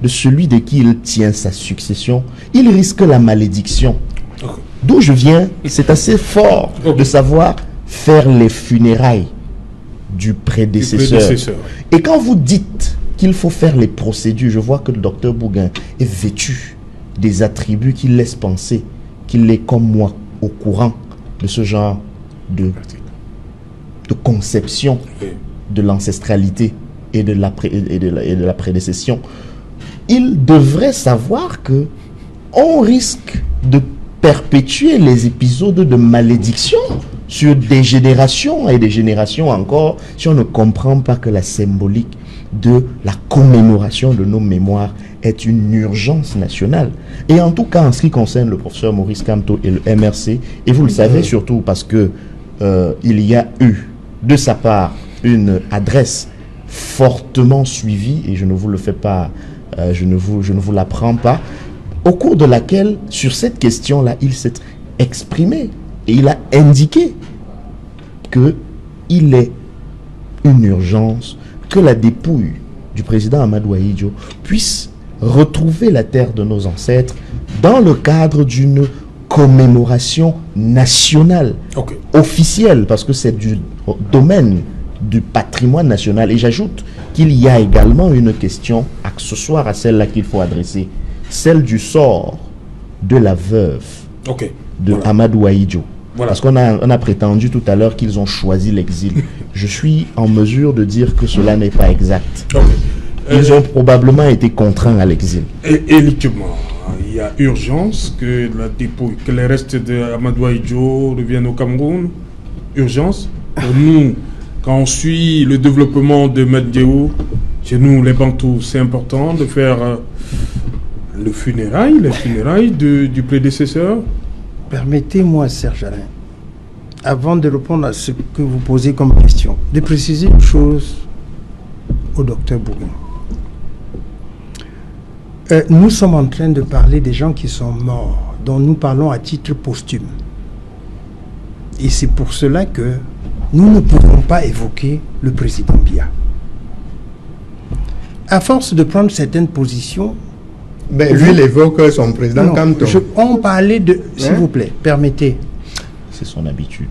de celui de qui il tient sa succession, il risque la malédiction. D'où je viens, c'est assez fort de savoir faire les funérailles du prédécesseur. Et quand vous dites qu'il faut faire les procédures, je vois que le docteur Bougain est vêtu des attributs qui laissent penser qu'il est comme moi au courant de ce genre de conception de l'ancestralité et de la prédécession. Il devrait savoir que on risque de perpétuer les épisodes de malédiction sur des générations et des générations encore si on ne comprend pas que la symbolique de la commémoration de nos mémoires est une urgence nationale. Et en tout cas, en ce qui concerne le professeur Maurice Kamto et le MRC, et vous le savez surtout parce que il y a eu de sa part une adresse fortement suivie, et je ne vous le fais pas, je ne vous l'apprends pas, au cours de laquelle, sur cette question-là, il s'est exprimé et il a indiqué qu'il est une urgence que la dépouille du président Amadou Ahidjo puisse retrouver la terre de nos ancêtres dans le cadre d'une commémoration nationale, officielle, parce que c'est du domaine du patrimoine national. Et j'ajoute qu'il y a également une question accessoire à celle-là qu'il faut adresser, celle du sort de la veuve de Amadou Ahidjo. Parce qu'on a prétendu tout à l'heure qu'ils ont choisi l'exil. Je suis en mesure de dire que cela n'est pas exact. Ils ont probablement été contraints à l'exil. Et effectivement, il y a urgence que que les restes de Amadou Ahidjo reviennent au Cameroun. Urgence. Pour nous, quand on suit le développement de Medjeo, chez nous, les Bantous, c'est important de faire les funérailles du prédécesseur. Permettez-moi, Serge Alain, avant de répondre à ce que vous posez comme question, de préciser une chose au docteur Bouguin. Nous sommes en train de parler des gens qui sont morts, dont nous parlons à titre posthume. Et c'est pour cela que nous ne pouvons pas évoquer le président Biya. À force de prendre certaines positions... Ben, lui, il évoque son président Kanto. On parlait de... S'il vous plaît, permettez. C'est son habitude.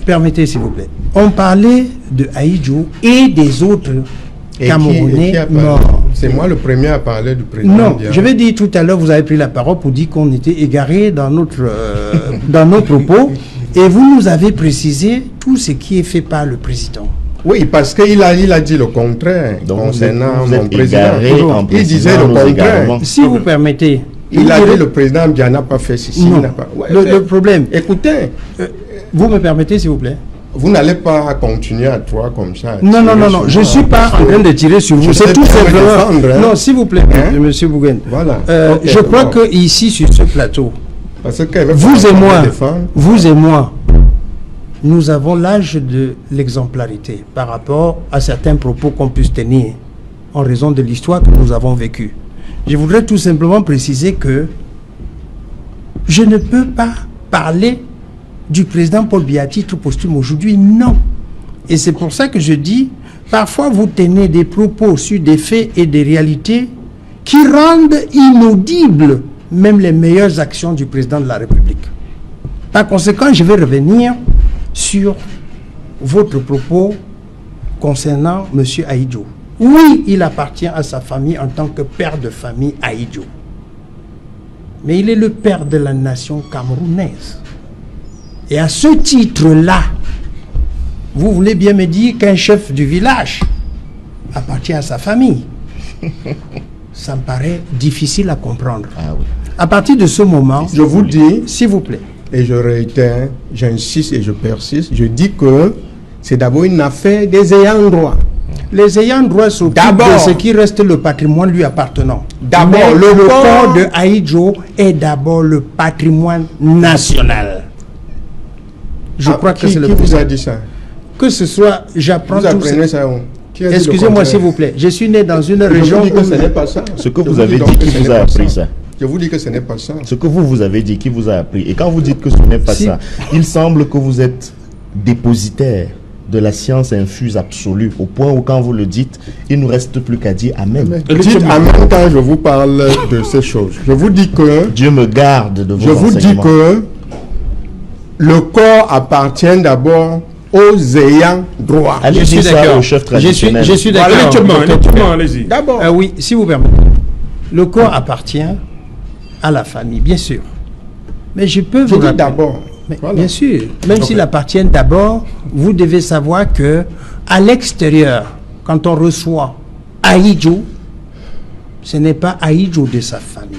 Permettez, s'il vous plaît. On parlait de Ahidjo et des autres Camerounais morts. C'est moi le premier à parler du président. Non, Biya. je vais dire tout à l'heure, vous avez pris la parole pour dire qu'on était égarés dans dans nos propos, et vous nous avez précisé tout ce qui est fait par le président. Oui, parce qu'il a dit le contraire concernant mon président. Il disait le contraire. Si vous permettez. Il a dit le président Biya n'a pas fait ceci. Non. Le problème. Écoutez. Vous me permettez, s'il vous plaît? Vous n'allez pas continuer à toi comme ça. Non. Je ne suis pas en train de tirer sur vous. C'est tout simplement. Non, s'il vous plaît, monsieur Bouguin. Voilà. Je crois que ici, sur ce plateau, parce que vous et moi, nous avons l'âge de l'exemplarité par rapport à certains propos qu'on puisse tenir en raison de l'histoire que nous avons vécue. Je voudrais tout simplement préciser que je ne peux pas parler du président Paul Biya à titre posthume aujourd'hui, non. Et c'est pour ça que je dis, parfois vous tenez des propos sur des faits et des réalités qui rendent inaudibles même les meilleures actions du président de la République. Par conséquent, je vais revenir sur votre propos concernant M. Ahidjo. Oui, il appartient à sa famille en tant que père de famille Ahidjo. Mais il est le père de la nation camerounaise. Et à ce titre-là, vous voulez bien me dire qu'un chef du village appartient à sa famille. Ça me paraît difficile à comprendre. Ah oui. À partir de ce moment, je vous dis, s'il vous plaît, et je réitère, j'insiste et je persiste, je dis que c'est d'abord une affaire des ayants droit. Les ayants droit s'occupent de ce qui reste le patrimoine lui appartenant. D'abord, le corps de Ahidjo est d'abord le patrimoine national. Je crois que c'est le président. Qui vous a dit ça? Que ce soit, j'apprends tout ça. Vous apprenez ça où? Excusez-moi s'il vous plaît, je suis né dans une région... Je vous dis que ce n'est pas ça. Ce que vous avez dit, qui vous a appris ça? Je vous dis que ce n'est pas ça. Ce que vous avez dit, qui vous a appris? Et quand vous dites que ce n'est pas ça, il semble que vous êtes dépositaire de la science infuse absolue, au point où quand vous le dites, il ne nous reste plus qu'à dire Amen. Dites Amen quand je vous parle de ces choses. Je vous dis que... Dieu me garde de vos enseignements. Je vous dis que le corps appartient d'abord aux ayants droit. Allez, je suis d'accord. Au chef traditionnel. Je suis d'accord. Allez-y. D'abord. Oui, si vous permettez. Le corps appartient à la famille, bien sûr. Mais je peux vous dire d'abord. Voilà. Bien sûr. Même s'il appartient d'abord, vous devez savoir que à l'extérieur, quand on reçoit Ahidjo, ce n'est pas Ahidjo de sa famille.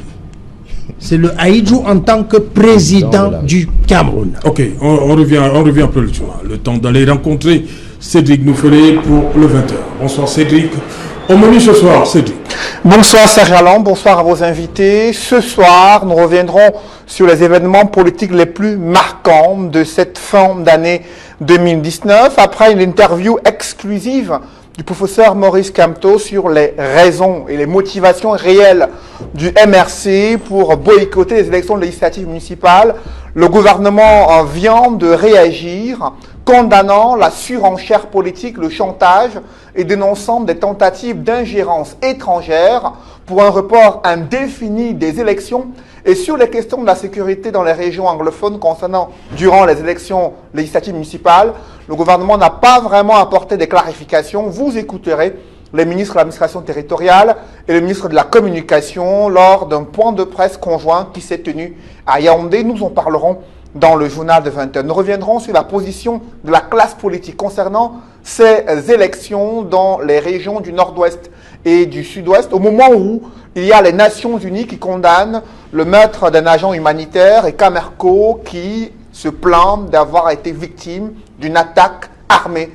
C'est le Ahidjo en tant que président du Cameroun. Ok, on revient un peu le temps d'aller rencontrer Cédric Noufelé pour le 20h. Bonsoir Cédric. Au menu ce soir, Cédric. Bonsoir Serge Alain, bonsoir à vos invités. Ce soir, nous reviendrons sur les événements politiques les plus marquants de cette fin d'année 2019, après une interview exclusive du professeur Maurice Kamto sur les raisons et les motivations réelles du MRC pour boycotter les élections législatives municipales. Le gouvernement vient de réagir, condamnant la surenchère politique, le chantage et dénonçant des tentatives d'ingérence étrangère pour un report indéfini des élections et sur les questions de la sécurité dans les régions anglophones concernant durant les élections législatives municipales. Le gouvernement n'a pas vraiment apporté des clarifications. Vous écouterez les ministres de l'administration territoriale et le ministre de la communication lors d'un point de presse conjoint qui s'est tenu à Yaoundé. Nous en parlerons dans le journal de 20h. Nous reviendrons sur la position de la classe politique concernant ces élections dans les régions du nord-ouest et du sud-ouest, au moment où il y a les Nations Unies qui condamnent le meurtre d'un agent humanitaire et Camerco qui se plaint d'avoir été victime d'une attaque armée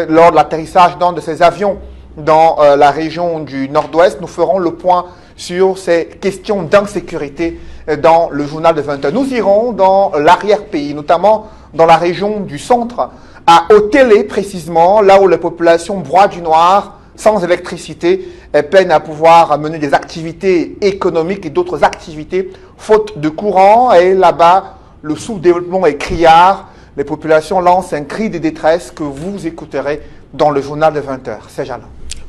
lors de l'atterrissage d'un de ses avions dans la région du nord-ouest. Nous ferons le point sur ces questions d'insécurité dans le journal de 20h. Nous irons dans l'arrière-pays, notamment dans la région du centre, à Otélé précisément, là où les populations broient du noir, sans électricité, peinent à pouvoir mener des activités économiques et d'autres activités, faute de courant. Et là-bas, le sous-développement est criard. Les populations lancent un cri de détresse que vous écouterez dans le journal de 20h. C'est Jeanne.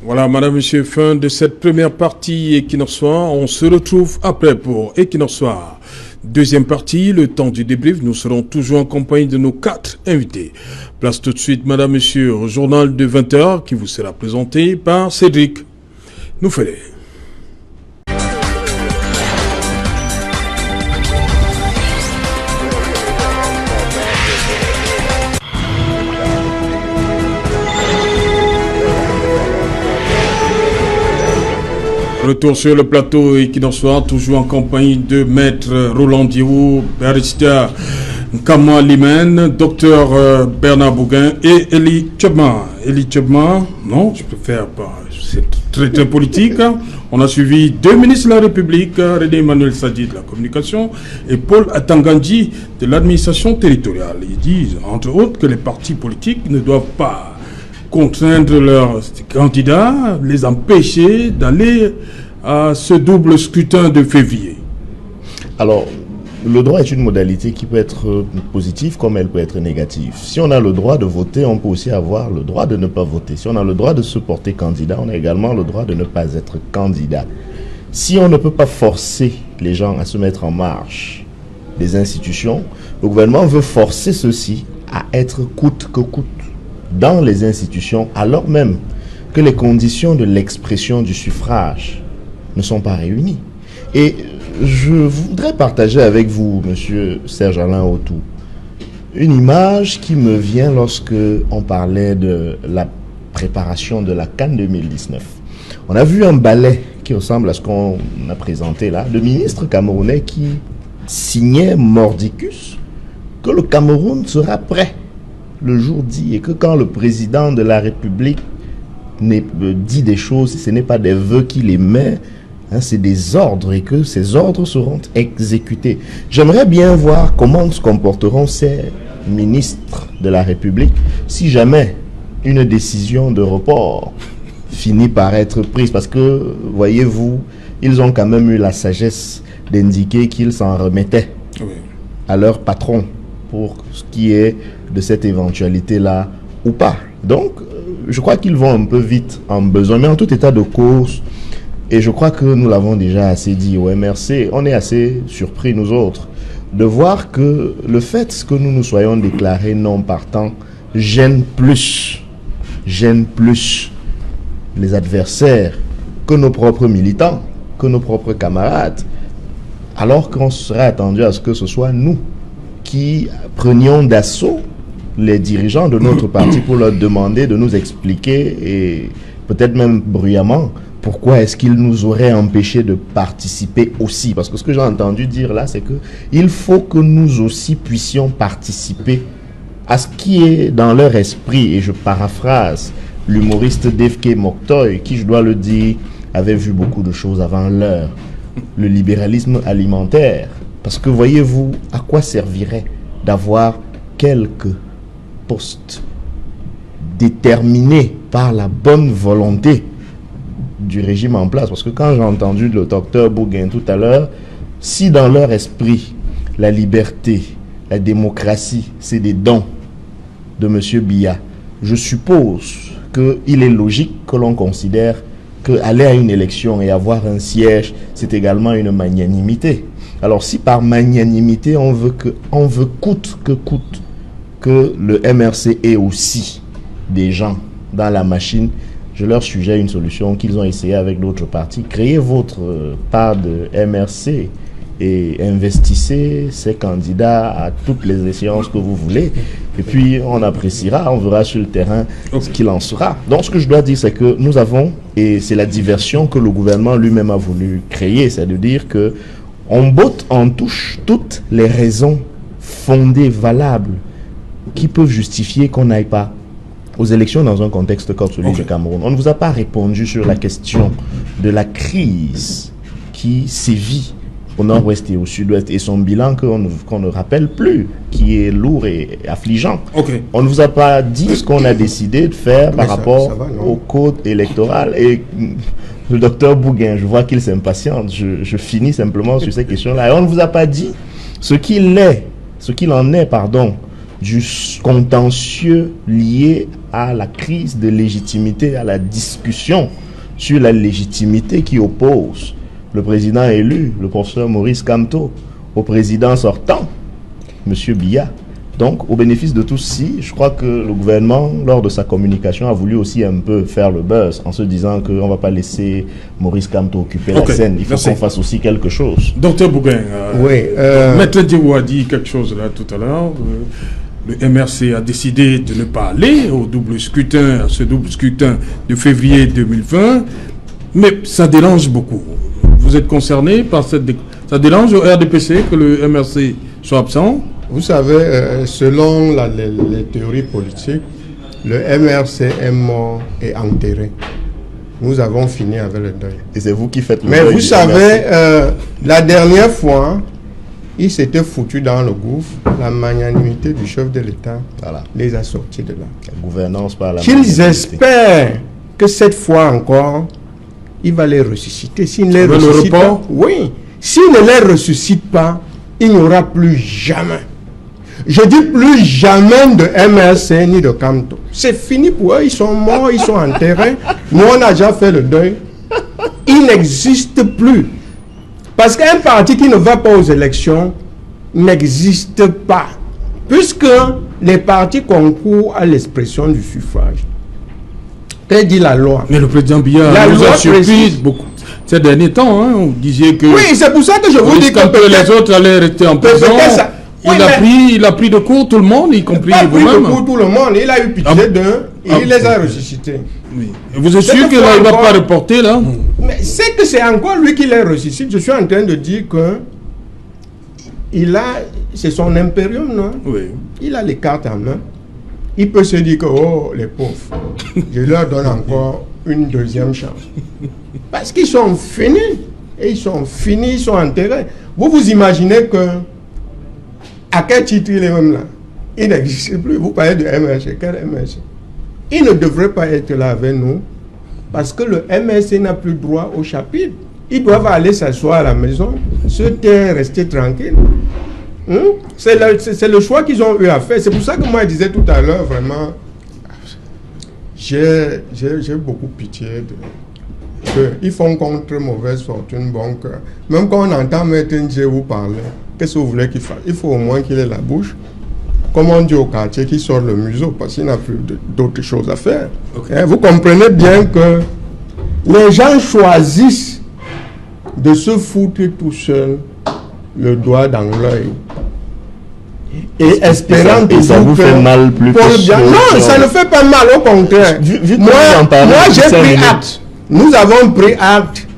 Voilà, madame, monsieur, fin de cette première partie Equinox Soir. On se retrouve après pour Equinox Soir. Deuxième partie, le temps du débrief. Nous serons toujours en compagnie de nos 4 invités. Place tout de suite, madame, monsieur, au journal de 20h qui vous sera présenté par Cédric Nouffelé. Retour sur le plateau Equinox Soir, toujours en compagnie de Maître Roland Diou, barista Nkama Limen, Docteur Bernard Bouguin et Elie Tchobma. Elie Tchobma, non, je préfère pas, c'est très politique. On a suivi 2 ministres de la République, René Emmanuel Sadi de la communication et Paul Atangandji de l'administration territoriale. Ils disent, entre autres, que les partis politiques ne doivent pas contraindre leurs candidats, les empêcher d'aller à ce double scrutin de février. Alors, le droit est une modalité qui peut être positive comme elle peut être négative. Si on a le droit de voter, on peut aussi avoir le droit de ne pas voter. Si on a le droit de se porter candidat, on a également le droit de ne pas être candidat. Si on ne peut pas forcer les gens à se mettre en marche des institutions, le gouvernement veut forcer ceux-ci à être coûte que coûte dans les institutions, alors même que les conditions de l'expression du suffrage ne sont pas réunies. Et je voudrais partager avec vous, monsieur Serge Alain Autou, une image qui me vient lorsque on parlait de la préparation de la CAN 2019. On a vu un ballet qui ressemble à ce qu'on a présenté là, de ministres camerounais qui signaient mordicus que le Cameroun sera prêt le jour dit, et que quand le président de la République dit des choses, ce n'est pas des vœux qu'il émet, hein, c'est des ordres, et que ces ordres seront exécutés. J'aimerais bien voir comment se comporteront ces ministres de la République si jamais une décision de report finit par être prise, parce que, voyez-vous, ils ont quand même eu la sagesse d'indiquer qu'ils s'en remettaient à leur patron pour ce qui est de cette éventualité-là ou pas. Donc, je crois qu'ils vont un peu vite en besoin, mais en tout état de cause, et je crois que nous l'avons déjà assez dit au MRC, on est assez surpris, nous autres, de voir que le fait que nous nous soyons déclarés non partants gêne plus les adversaires que nos propres militants, que nos propres camarades, alors qu'on serait attendu à ce que ce soit nous qui prenions d'assaut les dirigeants de notre parti pour leur demander de nous expliquer, et peut-être même bruyamment, pourquoi est-ce qu'ils nous auraient empêchés de participer aussi. Parce que ce que j'ai entendu dire là, c'est que il faut que nous aussi puissions participer à ce qui est dans leur esprit. Et je paraphrase l'humoriste Devke Moktoy, qui, je dois le dire, avait vu beaucoup de choses avant l'heure. Le libéralisme alimentaire. Parce que voyez-vous, à quoi servirait d'avoir quelques postes déterminés par la bonne volonté du régime en place? Parce que quand j'ai entendu le docteur Bouguin tout à l'heure, si dans leur esprit, la liberté, la démocratie, c'est des dons de M. Biya, je suppose qu'il est logique que l'on considère qu'aller à une élection et avoir un siège, c'est également une magnanimité. Alors si par magnanimité, on veut coûte que coûte que le MRC ait aussi des gens dans la machine, je leur suggère une solution qu'ils ont essayé avec d'autres partis. Créez votre part de MRC et investissez ces candidats à toutes les échéances que vous voulez. Et puis, on appréciera, on verra sur le terrain ce qu'il en sera. Donc, ce que je dois dire, c'est que nous avons, et c'est la diversion que le gouvernement lui-même a voulu créer, c'est de dire que on botte en touche toutes les raisons fondées, valables, qui peuvent justifier qu'on n'aille pas aux élections dans un contexte comme celui du Cameroun. On ne vous a pas répondu sur la question de la crise qui sévit au nord-ouest et au sud-ouest, et son bilan qu'on ne rappelle plus, qui est lourd et affligeant. On ne vous a pas dit ce qu'on a décidé de faire par rapport au code électoral. Et le docteur Bouguin, je vois qu'il s'impatiente, je finis simplement sur ces questions-là. Et on ne vous a pas dit ce qu'il en est, du contentieux lié à la crise de légitimité, à la discussion sur la légitimité qui oppose le président élu, le professeur Maurice Kamto, au président sortant, M. Biya. Donc, au bénéfice de tous ci, je crois que le gouvernement, lors de sa communication, a voulu aussi un peu faire le buzz en se disant qu'on ne va pas laisser Maurice Kamto occuper la scène. Il faut qu'on fasse aussi quelque chose. Docteur Bouguin, Maître Diou a dit quelque chose là tout à l'heure. Le MRC a décidé de ne pas aller au double scrutin, à ce double scrutin de février 2020, mais ça dérange beaucoup. Vous êtes concerné par cette... Ça dérange au RDPC que le MRC soit absent? Vous savez, selon les théories politiques, le MRC est mort et enterré. Nous avons fini avec le deuil. Et c'est vous qui faites le deuil. Mais vous savez, la dernière fois, il s'était foutu dans le gouffre. La magnanimité du chef de l'État les a sortis de là. La gouvernance par la qu'ils espèrent que cette fois encore, il va les ressusciter. S'il ne les ressuscite pas, s'il ne les ressuscite pas, il n'y aura plus jamais. Je dis plus jamais de MRC ni de Kamto. C'est fini pour eux, ils sont morts, ils sont enterrés. Nous, on a déjà fait le deuil. Ils n'existent plus. Parce qu'un parti qui ne va pas aux élections n'existe pas. Puisque les partis concourent à l'expression du suffrage. Que dit la loi? Mais le président Biya nous a surpris beaucoup. Ces derniers temps, hein, vous disiez que... Oui, c'est pour ça que je vous dis que les autres allaient rester en prison. Il a pris de court tout le monde, y compris vous-même. Il a pris de court tout le monde. Il a eu pitié d'eux et il les a ressuscités. Oui. Et vous êtes sûr qu'il ne va pas reporter là? Mais c'est que c'est encore lui qui les ressuscite. Je suis en train de dire que c'est son impérium, non? Oui. Il a les cartes en main. Il peut se dire que, oh, les pauvres, je leur donne encore une deuxième chance. Parce qu'ils sont finis. Et ils sont finis, ils sont enterrés. Vous imaginez que, à quel titre il est même là? Il n'existe plus. Vous parlez de MRC. Quel MRC? Il ne devrait pas être là avec nous. Parce que le MRC n'a plus droit au chapitre. Ils doivent aller s'asseoir à la maison, se taire, rester tranquille. C'est le choix qu'ils ont eu à faire. C'est pour ça que moi je disais tout à l'heure, vraiment, j'ai beaucoup pitié ils font contre mauvaise fortune bon cœur. Même quand on entend Maître Ndié vous parler, qu'est-ce que vous voulez qu'il fasse? Il faut au moins qu'il ait la bouche, comme on dit au quartier, qu'il sort le museau, parce qu'il n'a plus d'autres choses à faire. Vous comprenez bien que les gens choisissent de se foutre tout seul le doigt dans l'œil. Et espérant que ça vous fait mal plus que non, ça ne fait pas mal, au contraire. Moi j'ai pris acte. Nous avons pris acte.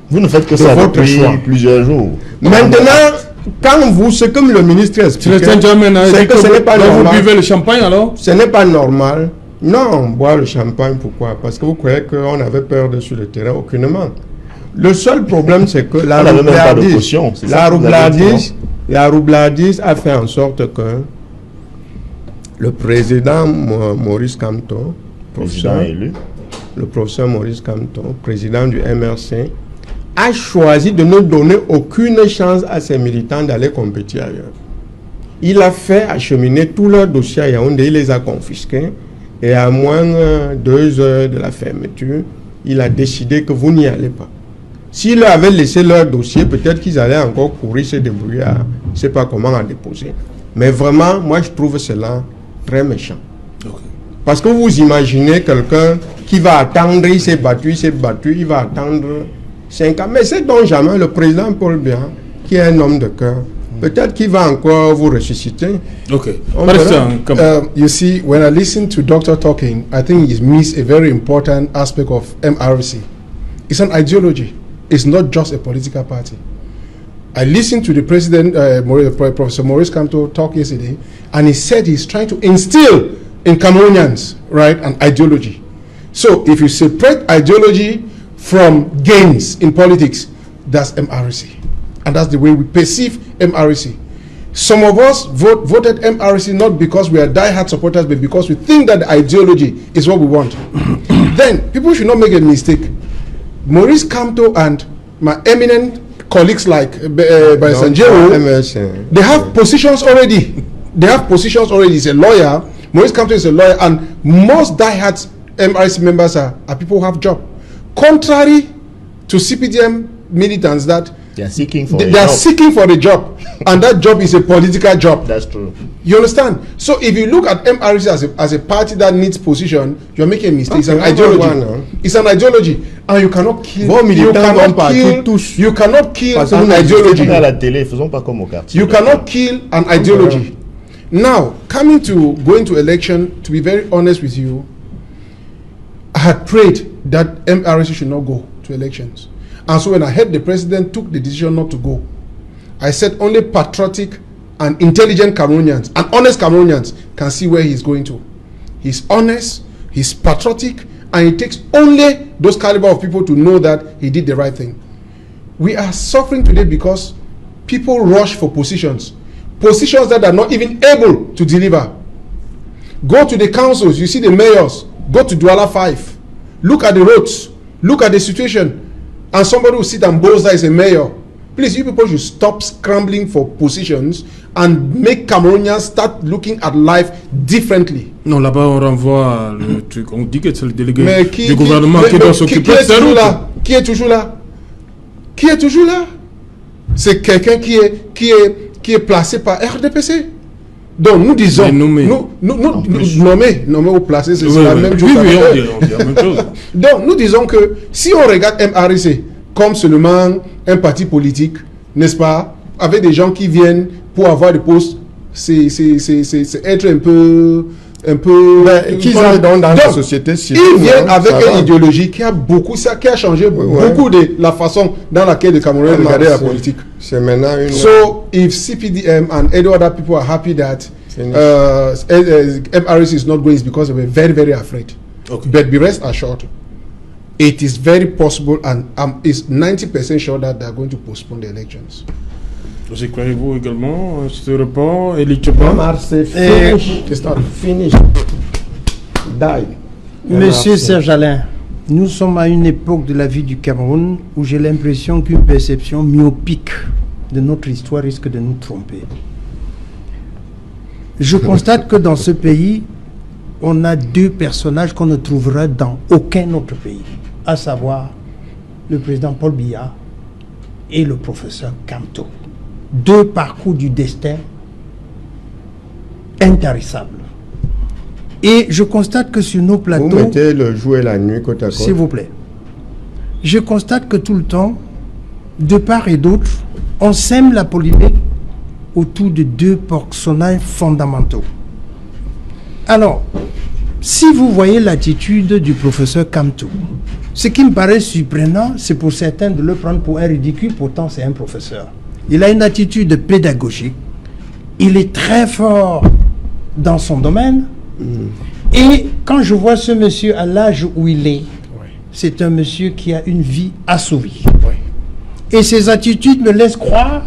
Vous ne faites que ça depuis plusieurs jours. Maintenant, quand ce que le ministre explique, c'est que ce n'est pas normal. Vous buvez le champagne alors? Ce n'est pas normal. Non, boire le champagne, pourquoi? Parce que vous croyez qu'on avait peur de sur le terrain? Aucunement. Le seul problème, c'est que la roublardise a fait en sorte que le président Maurice Kamto, le professeur Maurice Kamto, président du MRC, a choisi de ne donner aucune chance à ses militants d'aller compétir ailleurs. Il a fait acheminer tous leurs dossiers à Yaoundé, il les a confisqués, et à moins de 2 heures de la fermeture, il a décidé que vous n'y allez pas. S'il avait laissé leur dossier, peut-être qu'ils allaient encore courir, se débrouiller à, je ne sais pas comment, à déposer. Mais vraiment, moi je trouve cela très méchant. Parce que vous imaginez quelqu'un qui va attendre, il s'est battu, il va attendre, 5 ans. Mais c'est donc jamais le président Paul Biya, qui est un homme de cœur. Peut-être qu'il va encore vous ressusciter. Okay. You see, when I listen to Dr. talking, I think he missed a very important aspect of MRC. It's an ideology. It's not just a political party. I listened to the president, Professor Maurice Kamto, talk yesterday, and he said he's trying to instill in Cameroonians, right, an ideology. So if you separate ideology from gains in politics, that's MRC. And that's the way we perceive MRC. Some of us voted MRC not because we are die-hard supporters, but because we think that the ideology is what we want. Then, people should not make a mistake. Maurice Kamto and my eminent colleagues like Sanjero, they have positions already. They have positions already. He's a lawyer. Maurice Kamto is a lawyer, and most die-hard MRC members are people who have job. Contrary to CPDM militants that they are seeking for the job, and that job is a political job. That's true. You understand? So if you look at MRC as a party that needs position, you're making a mistake. It's an ideology. It's an ideology, and you cannot kill. You cannot kill an ideology. You cannot kill an ideology. Now, going to election, to be very honest with you, I had prayed that MRC should not go to elections. And so when I heard the president took the decision not to go, I said only patriotic and intelligent Cameroonians and honest Cameroonians can see where he's going to. He's honest, he's patriotic, and it takes only those caliber of people to know that he did the right thing. We are suffering today because people rush for positions that are not even able to deliver. Go to the councils, you see the mayors, go to Douala 5, look at the roads, look at the situation, and somebody will sit and boast that is a mayor. Please, you people should stop scrambling for positions and make Cameroonians start looking at life differently. Non, là-bas, on renvoie le truc. On dit que c'est le délégué du gouvernement qui doit s'occuper de ça. Qui est toujours là? Qui est toujours là? C'est quelqu'un qui est placé par RDPC. Donc nous disons, nommé ou placé, c'est la même chose. Donc nous disons que si on regarde MRC comme seulement un parti politique, n'est-ce pas, avec des gens qui viennent pour avoir des postes, c'est être un peu qui sont dans la société civile. Ils viennent avec une idéologie qui a changé beaucoup de la façon dans laquelle les Camerounais regardaient la politique. C'est maintenant une. So if CPDM and any other people are happy that MRC is not going, it's because they were very, very afraid. Okay. But be rest assured, it is very possible, and is 90% sure that they are going to postpone the elections. Vous y croyez-vous également ce report, Elie Tchoban? MRC finish. Die. Monsieur Serge Alain, nous sommes à une époque de la vie du Cameroun où j'ai l'impression qu'une perception myopique de notre histoire risque de nous tromper. Je constate que dans ce pays, on a deux personnages qu'on ne trouvera dans aucun autre pays, à savoir le président Paul Biya et le professeur Kamto. Deux parcours du destin intarissables. Et je constate que sur nos plateaux... Vous mettez le jour et la nuit côte à côte. S'il vous plaît. Je constate que tout le temps, de part et d'autre, on sème la polémique autour de deux personnages fondamentaux. Alors, si vous voyez l'attitude du professeur Kamto, ce qui me paraît surprenant, c'est pour certains de le prendre pour un ridicule, pourtant c'est un professeur. Il a une attitude pédagogique, il est très fort dans son domaine, et quand je vois ce monsieur à l'âge où il est, c'est un monsieur qui a une vie assouvie. Et ses attitudes me laissent croire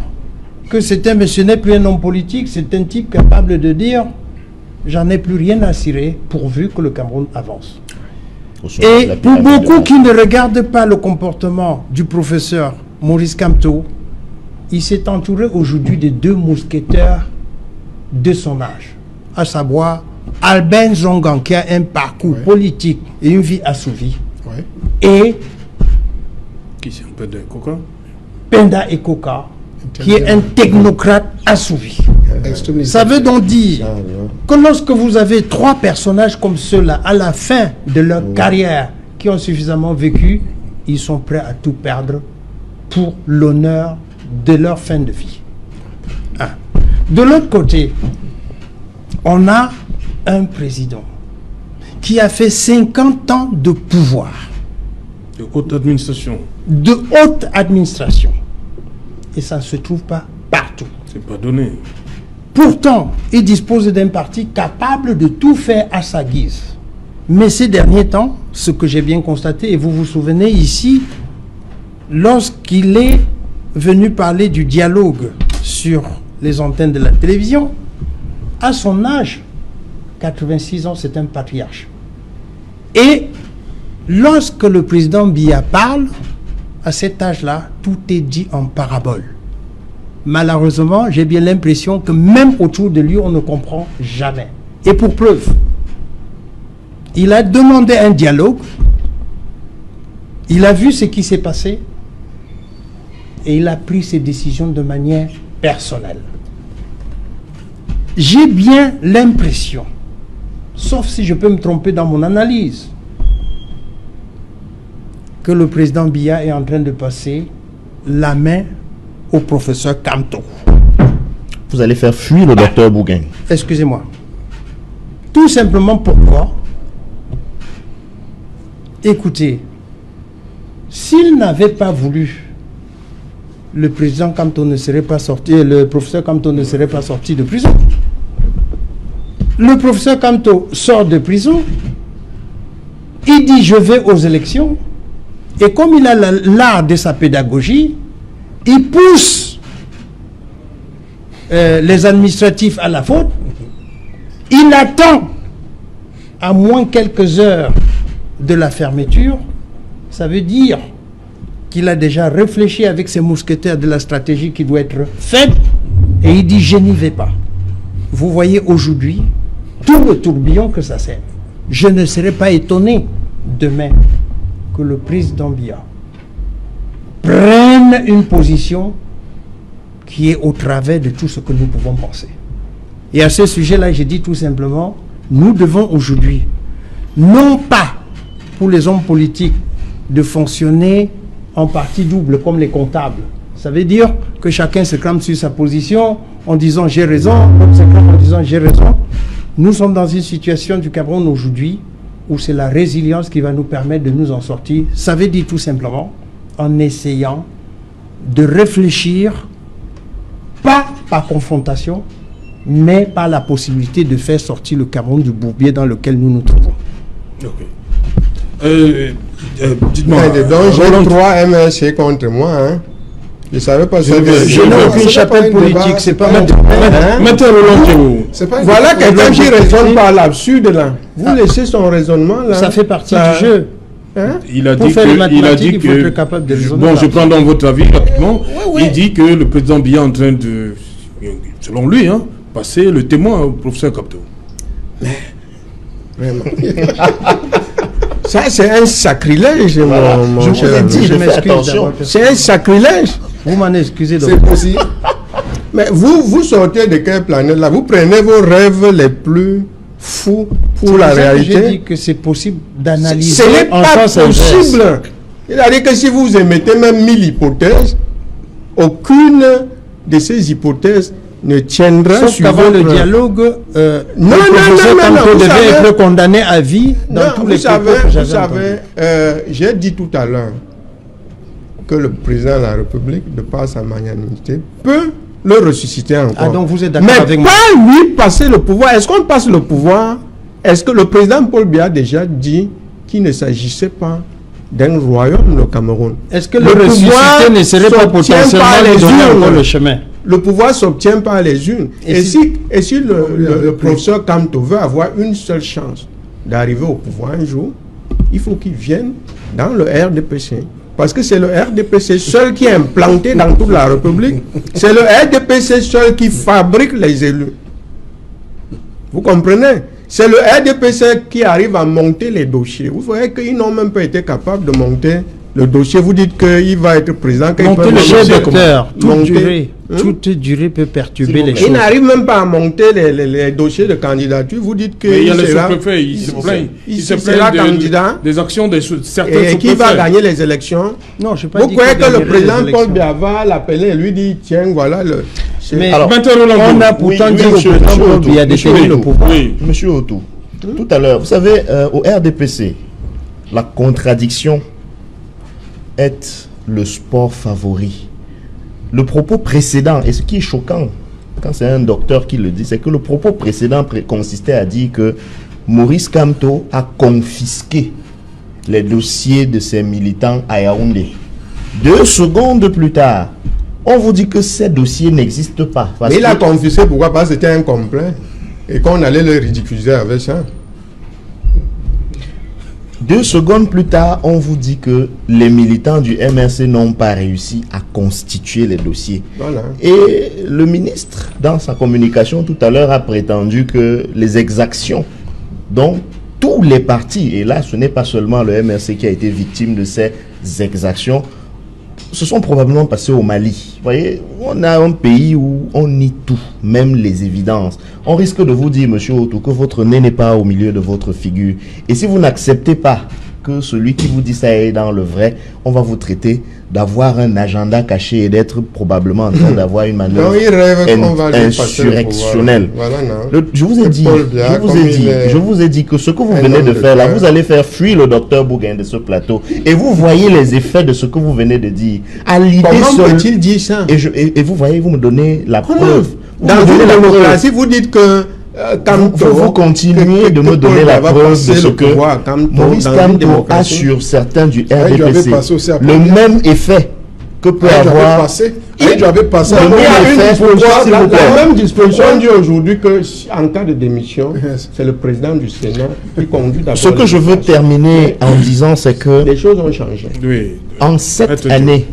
que c'est un monsieur, n'est plus un homme politique, c'est un type capable de dire « j'en ai plus rien à cirer pourvu que le Cameroun avance ». Et pour beaucoup qui ne regardent pas le comportement du professeur Maurice Kamto, il s'est entouré aujourd'hui de deux mousquetaires de son âge, à savoir Albin Zongan, qui a un parcours politique et une vie assouvie, et Penda Ekoka, qui est un technocrate assouvi. Ça veut donc dire que lorsque vous avez trois personnages comme ceux-là, à la fin de leur carrière, qui ont suffisamment vécu, ils sont prêts à tout perdre pour l'honneur de leur fin de vie. De l'autre côté, on a un président qui a fait 50 ans de pouvoir. De haute administration. De haute administration. Et ça ne se trouve pas partout. C'est pas donné. Pourtant, il dispose d'un parti capable de tout faire à sa guise. Mais ces derniers temps, ce que j'ai bien constaté, et vous vous souvenez ici, lorsqu'il est venu parler du dialogue sur les antennes de la télévision, à son âge, 86 ans, c'est un patriarche. Et lorsque le président Biya parle, à cet âge-là, tout est dit en parabole. Malheureusement, j'ai bien l'impression que même autour de lui, on ne comprend jamais. Et pour preuve, il a demandé un dialogue, il a vu ce qui s'est passé, et il a pris ses décisions de manière personnelle. J'ai bien l'impression, sauf si je peux me tromper dans mon analyse, que le président Biya est en train de passer la main au professeur Kamto. Vous allez faire fuir le docteur Bougain. Excusez-moi. Tout simplement pourquoi? Écoutez, s'il n'avait pas voulu, le président Kamto ne serait pas sorti, le professeur Kamto ne serait pas sorti de prison. Le professeur Kamto sort de prison, il dit je vais aux élections, et comme il a l'art de sa pédagogie, il pousse les administratifs à la faute, il attend à moins quelques heures de la fermeture. Ça veut dire qu'il a déjà réfléchi avec ses mousquetaires de la stratégie qui doit être faite, et il dit je n'y vais pas. Vous voyez aujourd'hui tout le tourbillon que ça sert. Je ne serais pas étonné demain que le président Biya prenne une position qui est au travers de tout ce que nous pouvons penser. Et à ce sujet-là, je dis tout simplement, nous devons aujourd'hui, non pas pour les hommes politiques de fonctionner en partie double comme les comptables. Ça veut dire que chacun se crame sur sa position en disant j'ai raison, l'autre se crame en disant j'ai raison. Nous sommes dans une situation du Cameroun aujourd'hui où c'est la résilience qui va nous permettre de nous en sortir. Ça veut dire tout simplement en essayant de réfléchir, pas par confrontation, mais par la possibilité de faire sortir le Cameroun du bourbier dans lequel nous nous trouvons. Ok. Dites-moi. Donc j'ai 3 MLC contre moi. Hein. Je ne savais pas ça. Je n'ai aucune chapelle politique, c'est pas mon Mettez Roland. Voilà quelqu'un qui raisonne par l'absurde là. Vous laissez son raisonnement là. Ça fait partie du jeu. Hein? Il a dit que, faut être capable de raisonner. Bon, je prends dans votre avis rapidement. Il dit que le président Biya est en train de, selon lui, hein, passer le témoin au professeur Kamto. Mais vraiment. Ça, c'est un sacrilège, voilà. mon cher ami. Je m'excuse. C'est un sacrilège. Vous m'en excusez. C'est possible. Mais vous sortez de quelle planète là? Vous prenez vos rêves les plus fous pour la réalité. J'ai dit que c'est possible d'analyser. Ce n'est pas possible. C'est-à-dire que si vous émettez même 1000 hypothèses, aucune de ces hypothèses ne tiendra sauf sur qu'avant votre... le dialogue, non, devait être condamné à vie dans tous les cas. Vous savez, j'ai dit tout à l'heure que le président de la République, de par sa magnanimité, peut le ressusciter encore. Ah, donc vous êtes d'accord avec moi? Mais pas lui passer le pouvoir. Est-ce qu'on passe le pouvoir? Est-ce que le président Paul Biya a déjà dit qu'il ne s'agissait pas d'un royaume, le Cameroun? Est-ce que le ressuscité ne serait pas potentiellement donner le chemin? Le pouvoir s'obtient par les unes. Et si le professeur Kamto veut avoir une seule chance d'arriver au pouvoir un jour, il faut qu'il vienne dans le RDPC. Parce que c'est le RDPC seul qui est implanté dans toute la République. C'est le RDPC seul qui fabrique les élus. Vous comprenez? C'est le RDPC qui arrive à monter les dossiers. Vous voyez qu'ils n'ont même pas été capables de monter le dossier, vous dites qu'il va être président. Cher docteur, toute durée peut perturber les choses. Il n'arrive même pas à monter les dossiers de candidature. Vous dites qu'il sera... il se plaint. Il se sera candidat. Des actions de certains et qui va gagner les élections. Non, je ne sais pas. Vous croyez que le président Paul Biya va l'appeler et lui dit, tiens, voilà le... Mais alors, on a pourtant dit au président Paul Biya de tenir le pouvoir. Oui, monsieur Otou, tout à l'heure, vous savez, au RDPC, la contradiction est le sport favori. Le propos précédent, et ce qui est choquant, quand c'est un docteur qui le dit, c'est que le propos précédent consistait à dire que Maurice Kamto a confisqué les dossiers de ses militants à Yaoundé. 2 secondes plus tard, on vous dit que ces dossiers n'existent pas. Mais il a confisqué, pourquoi? Parce que c'était incomplet. Et qu'on allait le ridiculiser avec ça. 2 secondes plus tard, on vous dit que les militants du MRC n'ont pas réussi à constituer les dossiers. Voilà. Et le ministre, dans sa communication tout à l'heure, a prétendu que les exactions dont tous les partis, et là ce n'est pas seulement le MRC qui a été victime de ces exactions, se sont probablement passés au Mali. Vous voyez, on a un pays où on nie tout, même les évidences. On risque de vous dire, monsieur Otou, que votre nez n'est pas au milieu de votre figure. Et si vous n'acceptez pas que celui qui vous dit ça est dans le vrai, on va vous traiter d'avoir un agenda caché et d'être probablement en train d'avoir une manœuvre insurrectionnelle. Voilà, je vous ai dit, je vous ai dit que ce que vous venez de faire là, vous allez faire fuir le docteur Bougain de ce plateau. Et vous voyez les effets de ce que vous venez de dire. À l'idée comment peut-il dire ça? Et vous voyez, vous me donnez la preuve. Dans une démocratie, vous dites que vous continuez de me donner la preuve de ce que Maurice Kamto a sur certains du RDPC. Le même effet que peut avoir... La même disposition dit aujourd'hui qu'en cas de démission, c'est le président du Sénat qui conduit d'abord. Ce que je veux terminer en disant, c'est que... Les choses ont changé. En cette année,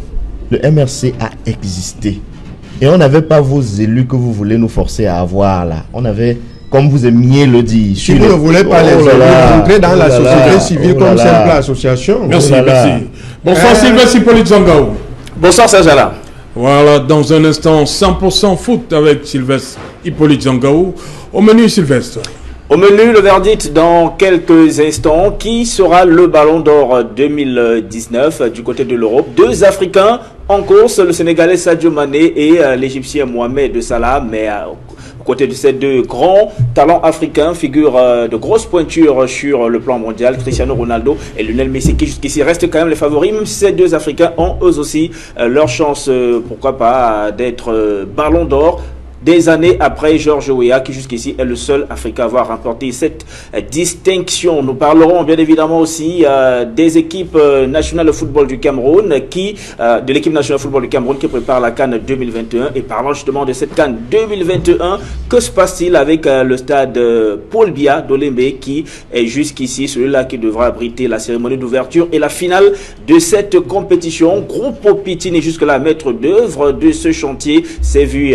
le MRC a existé. Et on n'avait pas vos élus que vous voulez nous forcer à avoir là. On avait, comme vous aimiez le dire... Si vous ne voulez pas les élus, entrer dans la société civile comme simple association. Merci, merci. Bonsoir Sylvestre Hippolyte Zangao. Bonsoir Serge Alain. Voilà, dans un instant, 100% foot avec Sylvestre Hippolyte Zangao. Au menu, Sylvestre. Au menu, le verdict dans quelques instants. Qui sera le Ballon d'Or 2019 du côté de l'Europe? 2 Africains en course, le Sénégalais Sadio Mané et l'Égyptien Mohamed Salah. Mais aux côtés de ces 2 grands talents africains figurent de grosses pointures sur le plan mondial. Cristiano Ronaldo et Lionel Messi qui jusqu'ici restent quand même les favoris. Même si ces 2 Africains ont eux aussi leur chance, pourquoi pas, d'être Ballon d'Or. Des années après Georges Weah, qui jusqu'ici est le seul Africain à avoir remporté cette distinction. Nous parlerons bien évidemment aussi des équipes nationales de football du Cameroun, de l'équipe nationale de football du Cameroun qui prépare la CAN 2021. Et parlant justement de cette CAN 2021, que se passe-t-il avec le stade Paul Biya d'Olembe, qui est jusqu'ici celui-là qui devra abriter la cérémonie d'ouverture et la finale de cette compétition. Groupe Pitini, jusque-là maître d'œuvre de ce chantier, s'est vu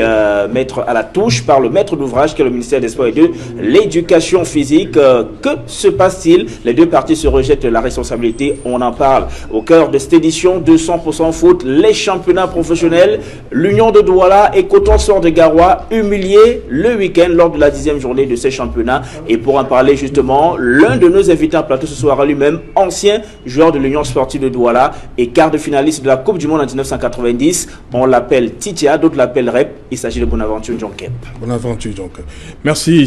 mettre à la touche par le maître d'ouvrage qui est le ministère des Sports et de l'Éducation physique. Que se passe-t-il? Les 2 parties se rejettent la responsabilité. On en parle au cœur de cette édition de 100% foot. Les championnats professionnels, l'Union de Douala et Coton-Sort de Garoua humiliés le week-end lors de la 10e journée de ces championnats. Et pour en parler justement, l'un de nos invités en plateau ce soir lui-même, ancien joueur de l'Union sportive de Douala et quart de finaliste de la Coupe du Monde en 1990. On l'appelle Titia, d'autres l'appellent Rep. Il s'agit de Bonaventure Djonkep. Bonaventure Djonkep. Merci,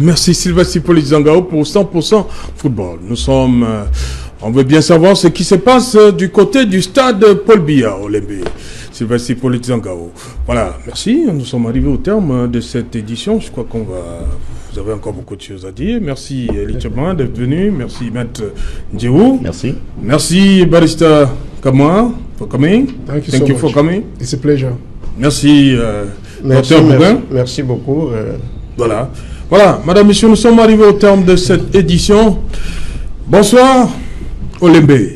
merci Sylvestre Hippolyte Zangao pour 100% football. On veut bien savoir ce qui se passe du côté du stade Paul Biya au Lembe. Sylvestre Hippolyte Zangao. Voilà, merci. Nous sommes arrivés au terme de cette édition. Je crois vous avez encore beaucoup de choses à dire. Merci Elitchama d'être venu. Merci Maître Ndjeou. Merci. Merci Barista Kamwa for coming. Thank you for coming. It's a pleasure. Merci, Dr. Bougain. Merci beaucoup. Voilà, madame, messieurs, nous sommes arrivés au terme de cette édition. Bonsoir, Olembe.